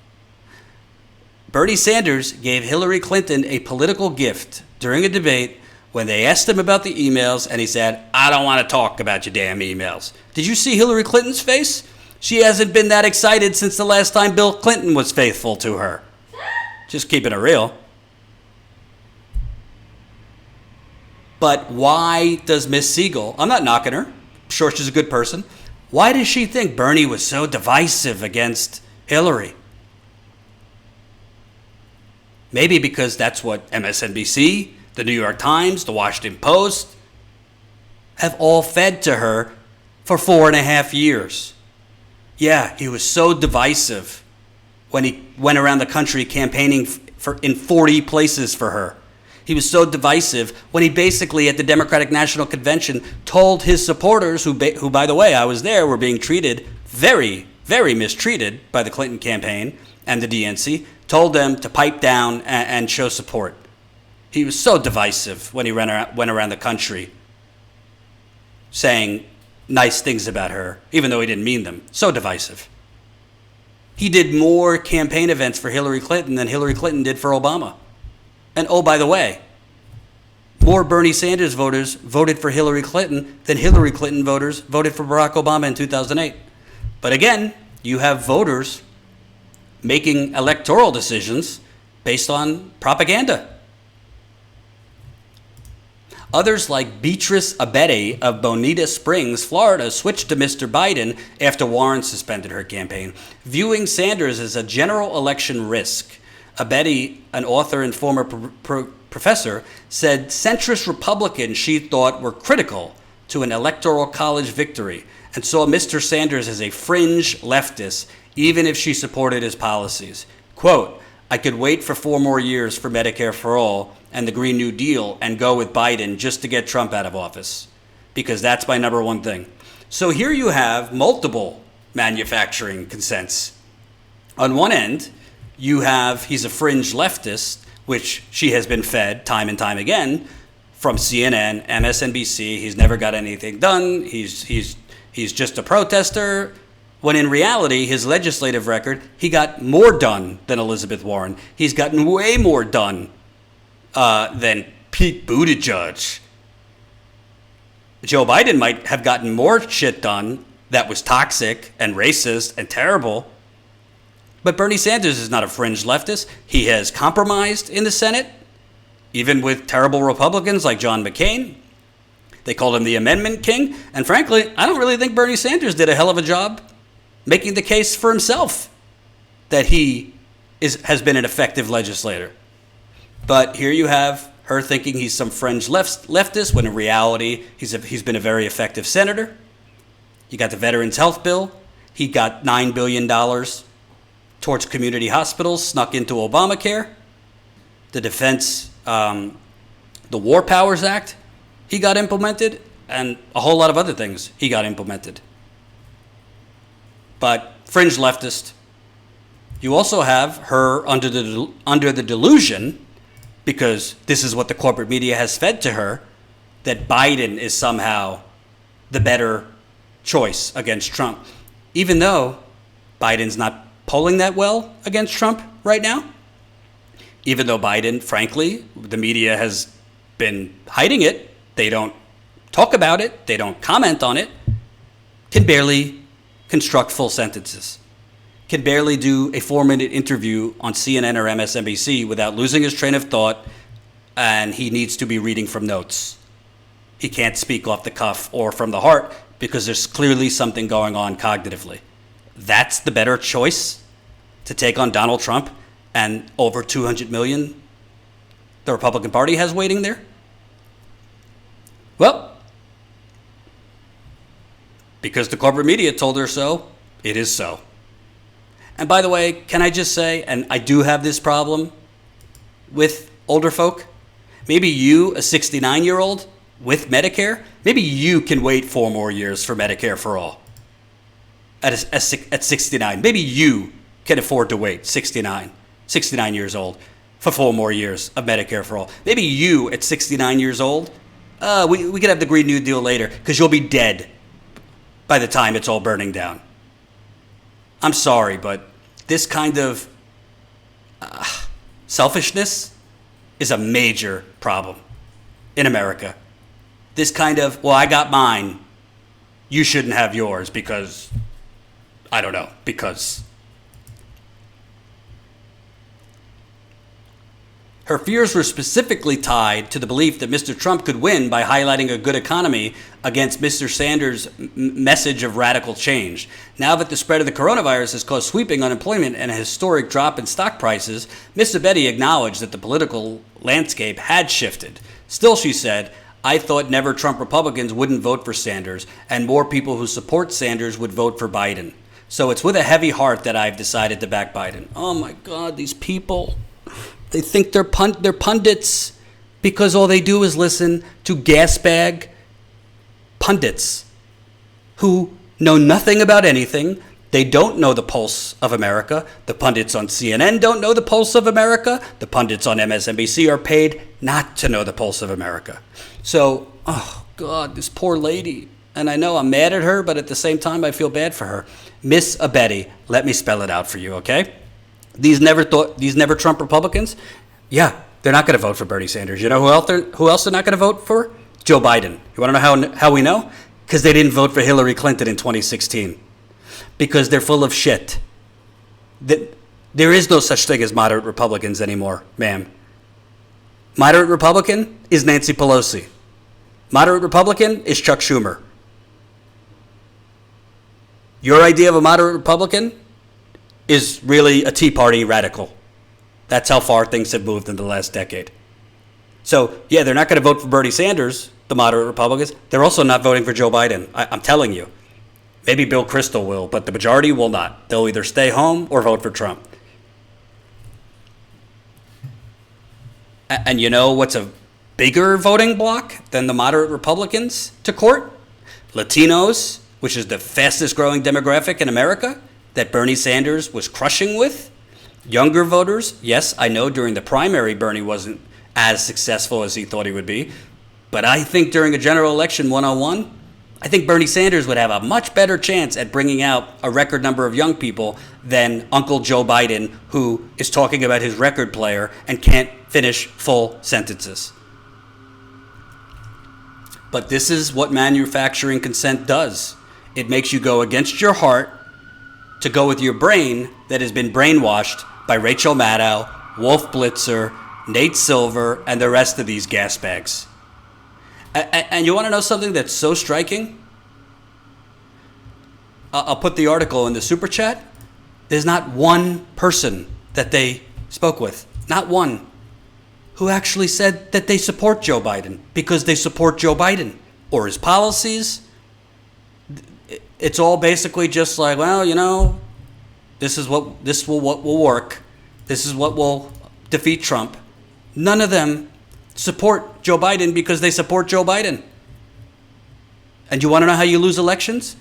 Bernie Sanders gave Hillary Clinton a political gift during a debate when they asked him about the emails, and he said, "I don't want to talk about your damn emails." Did you see Hillary Clinton's face? She hasn't been that excited since the last time Bill Clinton was faithful to her. Just keeping it real. But why does Miss Siegel, I'm not knocking her, I'm sure she's a good person, why does she think Bernie was so divisive against Hillary? Maybe because that's what MSNBC, the New York Times, the Washington Post have all fed to her for 4.5 years. Yeah, he was so divisive when he went around the country campaigning in 40 places for her. He was so divisive when he basically, at the Democratic National Convention, told his supporters, who by the way, I was there, were being treated very, very mistreated by the Clinton campaign and the DNC, told them to pipe down and show support. He was so divisive when he went around the country saying nice things about her, even though he didn't mean them. So divisive. He did more campaign events for Hillary Clinton than Hillary Clinton did for Obama. And oh, by the way, more Bernie Sanders voters voted for Hillary Clinton than Hillary Clinton voters voted for Barack Obama in 2008. But again, you have voters making electoral decisions based on propaganda. Others like Beatrice Abedi of Bonita Springs, Florida, switched to Mr. Biden after Warren suspended her campaign, viewing Sanders as a general election risk. Abedi, an author and former professor, said centrist Republicans she thought were critical to an electoral college victory and saw Mr. Sanders as a fringe leftist, even if she supported his policies. Quote, "I could wait for 4 more years for Medicare for All and the Green New Deal and go with Biden just to get Trump out of office, because that's my number one thing." So here you have multiple manufacturing consents. On one end, you have he's a fringe leftist, which she has been fed time and time again from CNN, MSNBC. He's never got anything done. He's just a protester. When in reality, his legislative record, he got more done than Elizabeth Warren. He's gotten way more done than Pete Buttigieg. Joe Biden might have gotten more shit done that was toxic and racist and terrible. But Bernie Sanders is not a fringe leftist. He has compromised in the Senate, even with terrible Republicans like John McCain. They called him the Amendment King. And frankly, I don't really think Bernie Sanders did a hell of a job making the case for himself that he has been an effective legislator. But here you have her thinking he's some fringe leftist, when in reality he's been a very effective senator. You got the Veterans Health Bill. He got $9 billion towards community hospitals, snuck into Obamacare. The Defense, the War Powers Act, he got implemented, and a whole lot of other things he got implemented. But fringe leftist. You also have her under the delusion, because this is what the corporate media has fed to her, that Biden is somehow the better choice against Trump, even though Biden's not polling that well against Trump right now, even though Biden, frankly, the media has been hiding it. They don't talk about it. They don't comment on it. Can barely construct full sentences. Can barely do a 4-minute interview on CNN or MSNBC without losing his train of thought, and he needs to be reading from notes. He can't speak off the cuff or from the heart because there's clearly something going on cognitively. That's the better choice to take on Donald Trump and over 200 million the Republican Party has waiting there? Well, because the corporate media told her so, it is so. And by the way, can I just say, and I do have this problem with older folk, maybe you, a 69-year-old with Medicare, maybe you can wait 4 more years for Medicare for all at 69. Maybe you can afford to wait 69 years old for 4 more years of Medicare for all. Maybe you at 69 years old, we could have the Green New Deal later because you'll be dead by the time it's all burning down. I'm sorry, but this kind of selfishness is a major problem in America. This kind of, well, I got mine, you shouldn't have yours because, I don't know, because. Her fears were specifically tied to the belief that Mr. Trump could win by highlighting a good economy against Mr. Sanders' message of radical change. Now that the spread of the coronavirus has caused sweeping unemployment and a historic drop in stock prices, Ms. Abedi acknowledged that the political landscape had shifted. Still, she said, I thought never Trump Republicans wouldn't vote for Sanders, and more people who support Sanders would vote for Biden. So it's with a heavy heart that I've decided to back Biden. Oh my God, these people. They think they're pundits because all they do is listen to gasbag pundits who know nothing about anything. They don't know the pulse of America. The pundits on CNN don't know the pulse of America. The pundits on MSNBC are paid not to know the pulse of America. So, oh God, this poor lady. And I know I'm mad at her, but at the same time, I feel bad for her. Miss Abedi, let me spell it out for you, okay? These never Trump Republicans, yeah, they're not going to vote for Bernie Sanders. You know who else they're not going to vote for? Joe Biden. You want to know how we know? Because they didn't vote for Hillary Clinton in 2016. Because they're full of shit. There is no such thing as moderate Republicans anymore, ma'am. Moderate Republican is Nancy Pelosi. Moderate Republican is Chuck Schumer. Your idea of a moderate Republican is really a Tea Party radical. That's how far things have moved in the last decade. So, yeah, they're not going to vote for Bernie Sanders, the moderate Republicans. They're also not voting for Joe Biden. I'm telling you. Maybe Bill Kristol will, but the majority will not. They'll either stay home or vote for Trump. And you know what's a bigger voting bloc than the moderate Republicans to court? Latinos, which is the fastest growing demographic in America, that Bernie Sanders was crushing with. Younger voters, yes, I know during the primary Bernie wasn't as successful as he thought he would be, but I think during a general election 101, I think Bernie Sanders would have a much better chance at bringing out a record number of young people than Uncle Joe Biden, who is talking about his record player and can't finish full sentences. But this is what manufacturing consent does. It makes you go against your heart to go with your brain that has been brainwashed by Rachel Maddow, Wolf Blitzer, Nate Silver, and the rest of these gas bags. And you want to know something that's so striking? I'll put the article in the super chat. There's not one person that they spoke with, not one, who actually said that they support Joe Biden because they support Joe Biden or his policies. It's all basically just like, well, you know, this is what will work. This is what will defeat Trump. None of them support Joe Biden because they support Joe Biden. And you want to know how you lose elections?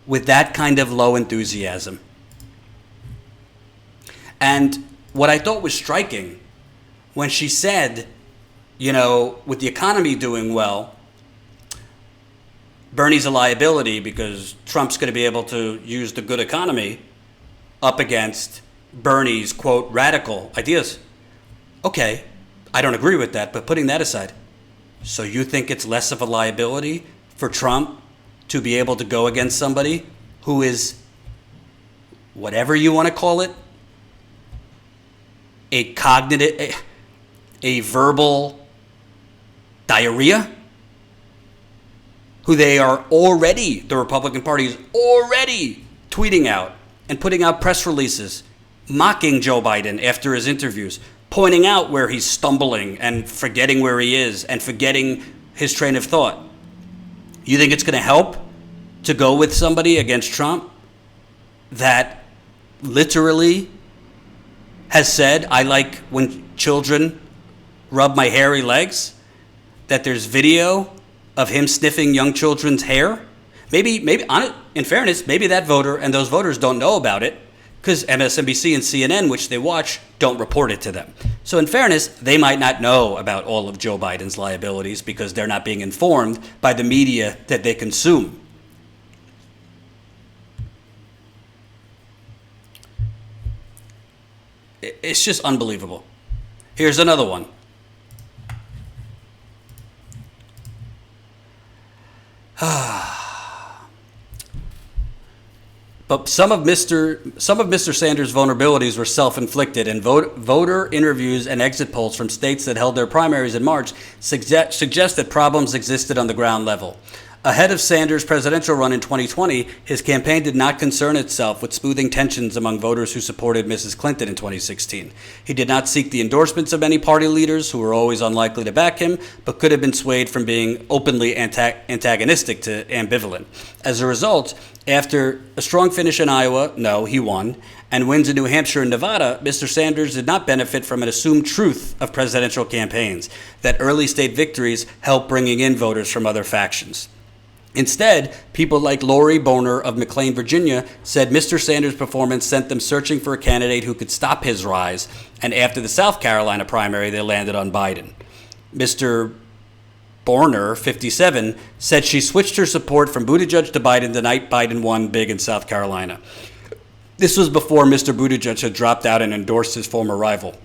With that kind of low enthusiasm. And what I thought was striking when she said, you know, with the economy doing well, Bernie's a liability because Trump's going to be able to use the good economy up against Bernie's, quote, radical ideas. Okay, I don't agree with that, but putting that aside, so you think it's less of a liability for Trump to be able to go against somebody who is, whatever you want to call it, a verbal diarrhea? Who they are already, the Republican Party is already tweeting out and putting out press releases, mocking Joe Biden after his interviews, pointing out where he's stumbling and forgetting where he is and forgetting his train of thought. You think it's going to help to go with somebody against Trump that literally has said, I like when children rub my hairy legs? That there's video of him sniffing young children's hair? Maybe, in fairness, maybe that voter and those voters don't know about it because MSNBC and CNN, which they watch, don't report it to them. So in fairness, they might not know about all of Joe Biden's liabilities because they're not being informed by the media that they consume. It's just unbelievable. Here's another one. But some of Mr. Sanders' vulnerabilities were self-inflicted, and voter interviews and exit polls from states that held their primaries in March suggest that problems existed on the ground level. Ahead of Sanders' presidential run in 2020, his campaign did not concern itself with smoothing tensions among voters who supported Mrs. Clinton in 2016. He did not seek the endorsements of many party leaders who were always unlikely to back him, but could have been swayed from being openly antagonistic to ambivalent. As a result, after a strong finish in Iowa, no, he won, and wins in New Hampshire and Nevada, Mr. Sanders did not benefit from an assumed truth of presidential campaigns, that early state victories help bringing in voters from other factions. Instead, people like Lori Boner of McLean, Virginia, said Mr. Sanders' performance sent them searching for a candidate who could stop his rise, and after the South Carolina primary, they landed on Biden. Mr. Boner, 57, said she switched her support from Buttigieg to Biden the night Biden won big in South Carolina. This was before Mr. Buttigieg had dropped out and endorsed his former rival.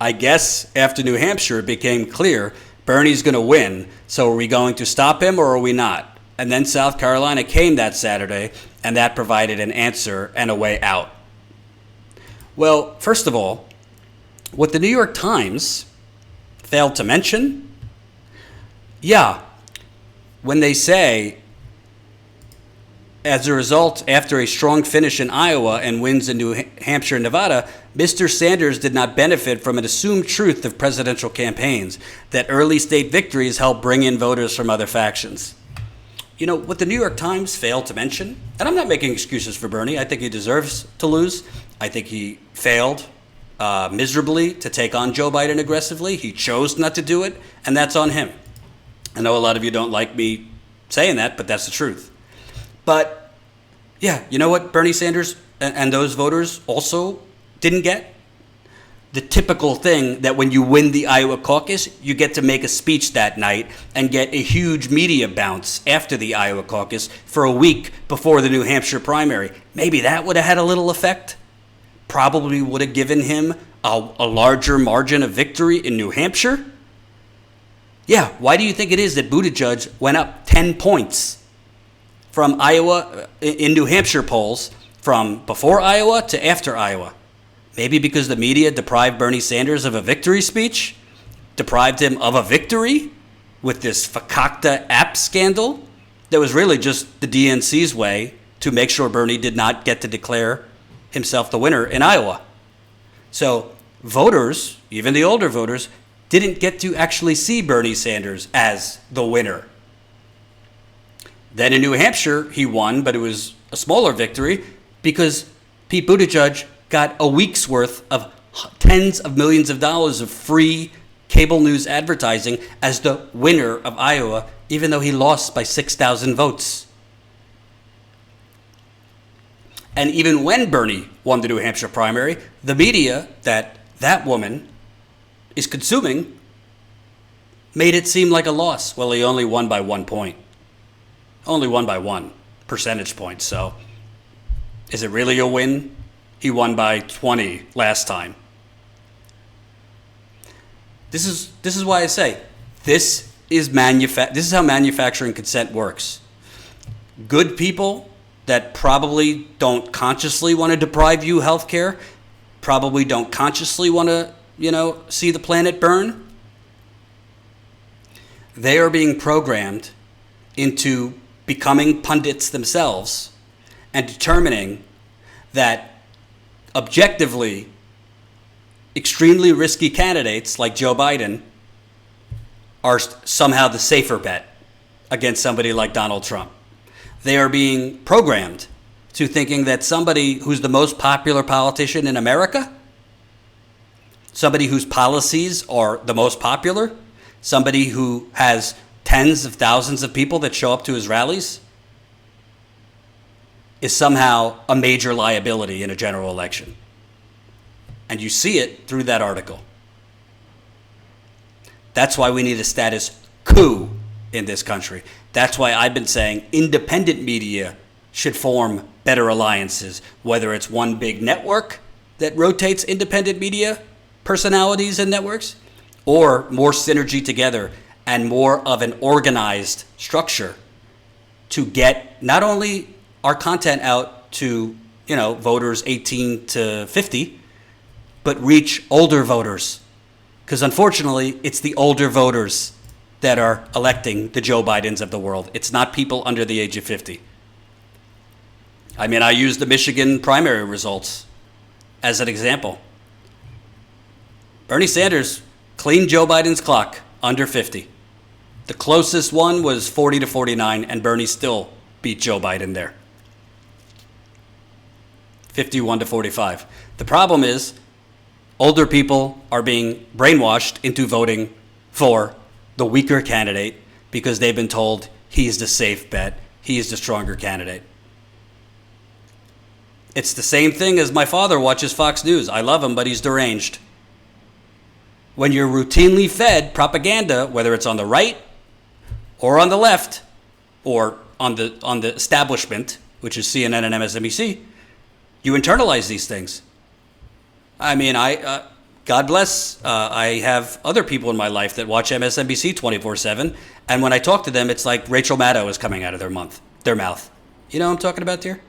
I guess after New Hampshire, it became clear Bernie's going to win, so are we going to stop him or are we not? And then South Carolina came that Saturday, and that provided an answer and a way out. Well, first of all, what the New York Times failed to mention, when they say, as a result, after a strong finish in Iowa and wins in New Hampshire and Nevada, Mr. Sanders did not benefit from an assumed truth of presidential campaigns, that early state victories help bring in voters from other factions. You know, what the New York Times failed to mention, and I'm not making excuses for Bernie, I think he deserves to lose. I think he failed miserably to take on Joe Biden aggressively. He chose not to do it, and that's on him. I know a lot of you don't like me saying that, but that's the truth. But, you know what Bernie Sanders and those voters also didn't get? The typical thing that when you win the Iowa caucus, you get to make a speech that night and get a huge media bounce after the Iowa caucus for a week before the New Hampshire primary. Maybe that would have had a little effect. Probably would have given him a larger margin of victory in New Hampshire. Why do you think it is that Buttigieg went up 10 points from Iowa in New Hampshire polls from before Iowa to after Iowa? Maybe because the media deprived Bernie Sanders of a victory speech, deprived him of a victory with this Fakakta app scandal that was really just the DNC's way to make sure Bernie did not get to declare himself the winner in Iowa. So voters, even the older voters, didn't get to actually see Bernie Sanders as the winner. Then in New Hampshire, he won, but it was a smaller victory because Pete Buttigieg got a week's worth of tens of millions of dollars of free cable news advertising as the winner of Iowa, even though he lost by 6,000 votes. And even when Bernie won the New Hampshire primary, the media that woman is consuming made it seem like a loss. Well, he only won by 1 point. Only won by 1 percentage point. So is it really a win he won by 20 last time. This is why I say this is how manufacturing consent works. Good people that probably don't consciously want to deprive you health care, probably don't consciously want to, see the planet burn. They are being programmed into becoming pundits themselves and determining that objectively extremely risky candidates like Joe Biden are somehow the safer bet against somebody like Donald Trump. They are being programmed to thinking that somebody who's the most popular politician in America, somebody whose policies are the most popular, somebody who has tens of thousands of people that show up to his rallies, is somehow a major liability in a general election. And you see it through that article. That's why we need a status coup in this country. That's why I've been saying independent media should form better alliances, whether it's one big network that rotates independent media personalities and networks, or more synergy together and more of an organized structure to get not only our content out to, voters 18 to 50, but reach older voters. Because unfortunately, it's the older voters that are electing the Joe Bidens of the world. It's not people under the age of 50. I mean, I use the Michigan primary results as an example. Bernie Sanders cleaned Joe Biden's clock under 50. The closest one was 40 to 49, and Bernie still beat Joe Biden there. 51 to 45. The problem is older people are being brainwashed into voting for the weaker candidate because they've been told he's the safe bet, he is the stronger candidate. It's the same thing as my father watches Fox News. I love him, but he's deranged. When you're routinely fed propaganda, whether it's on the right or on the left or on the establishment, which is CNN and MSNBC, you internalize these things. I mean, God bless, I have other people in my life that watch MSNBC 24/7, and when I talk to them, it's like Rachel Maddow is coming out of their mouth. You know what I'm talking about, dear?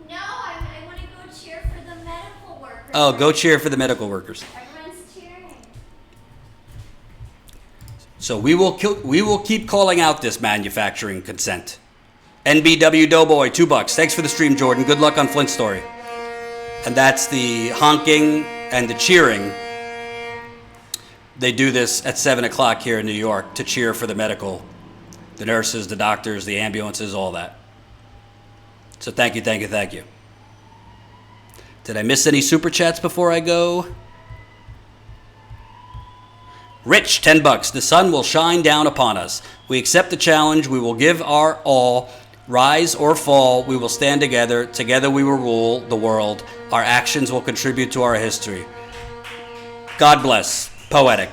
No, I want to go cheer for the medical workers. Oh, go cheer for the medical workers. Everyone's cheering. So we will keep calling out this manufacturing consent. NBW Doughboy, $2. Thanks for the stream, Jordan. Good luck on Flint's story. And that's the honking and the cheering. They do this at 7 o'clock here in New York to cheer for the medical, the nurses, the doctors, the ambulances, all that. So thank you. Did I miss any super chats before I go? Rich, $10. The sun will shine down upon us. We accept the challenge. We will give our all. Rise or fall, we will stand together. Together we will rule the world. Our actions will contribute to our history. God bless. Poetic.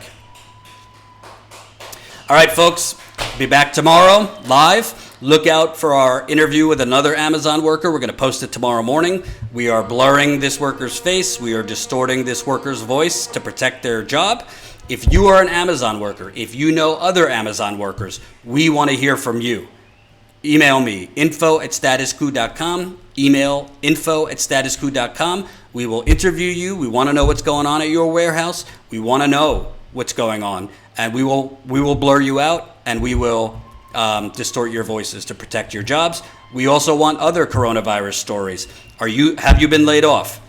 All right, folks. Be back tomorrow, live. Look out for our interview with another Amazon worker. We're going to post it tomorrow morning. We are blurring this worker's face. We are distorting this worker's voice to protect their job. If you are an Amazon worker, if you know other Amazon workers, we want to hear from you. Email me, info@statuscoup.com. Email info@statuscoup.com. We will interview you. We want to know what's going on at your warehouse. We want to know what's going on. And we will blur you out, and we will distort your voices to protect your jobs. We also want other coronavirus stories. Have you been laid off?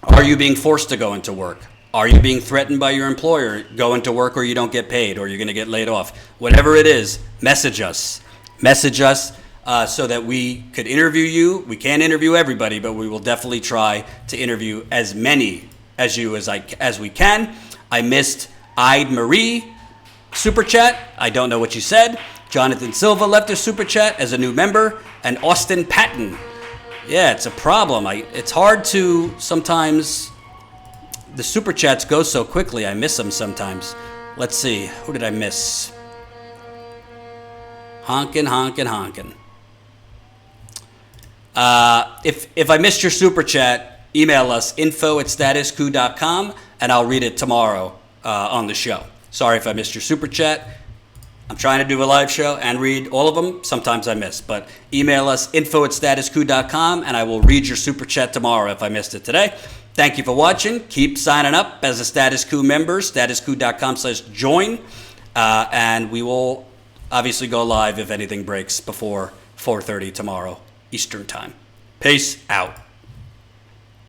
Are you being forced to go into work? Are you being threatened by your employer? Go into work or you don't get paid, or you're going to get laid off. Whatever it is, message us. So that we could interview you. We can't interview everybody, but we will definitely try to interview as many as you as we can. I missed Ide Marie super chat. I don't know what you said. Jonathan Silva left a super chat as a new member, and Austin Patton. Yeah, it's a problem. It's hard to sometimes. The super chats go so quickly. I miss them sometimes. Let's see. Who did I miss? Honkin'. If I missed your super chat, email us info@statuscoup.com, and I'll read it tomorrow on the show. Sorry if I missed your super chat. I'm trying to do a live show and read all of them. Sometimes I miss, but email us info@statuscoup.com, and I will read your super chat tomorrow if I missed it today. Thank you for watching. Keep signing up as a Status Coup member, statuscoup.com/join, and we will obviously go live if anything breaks before 4:30 tomorrow Eastern time. Peace out.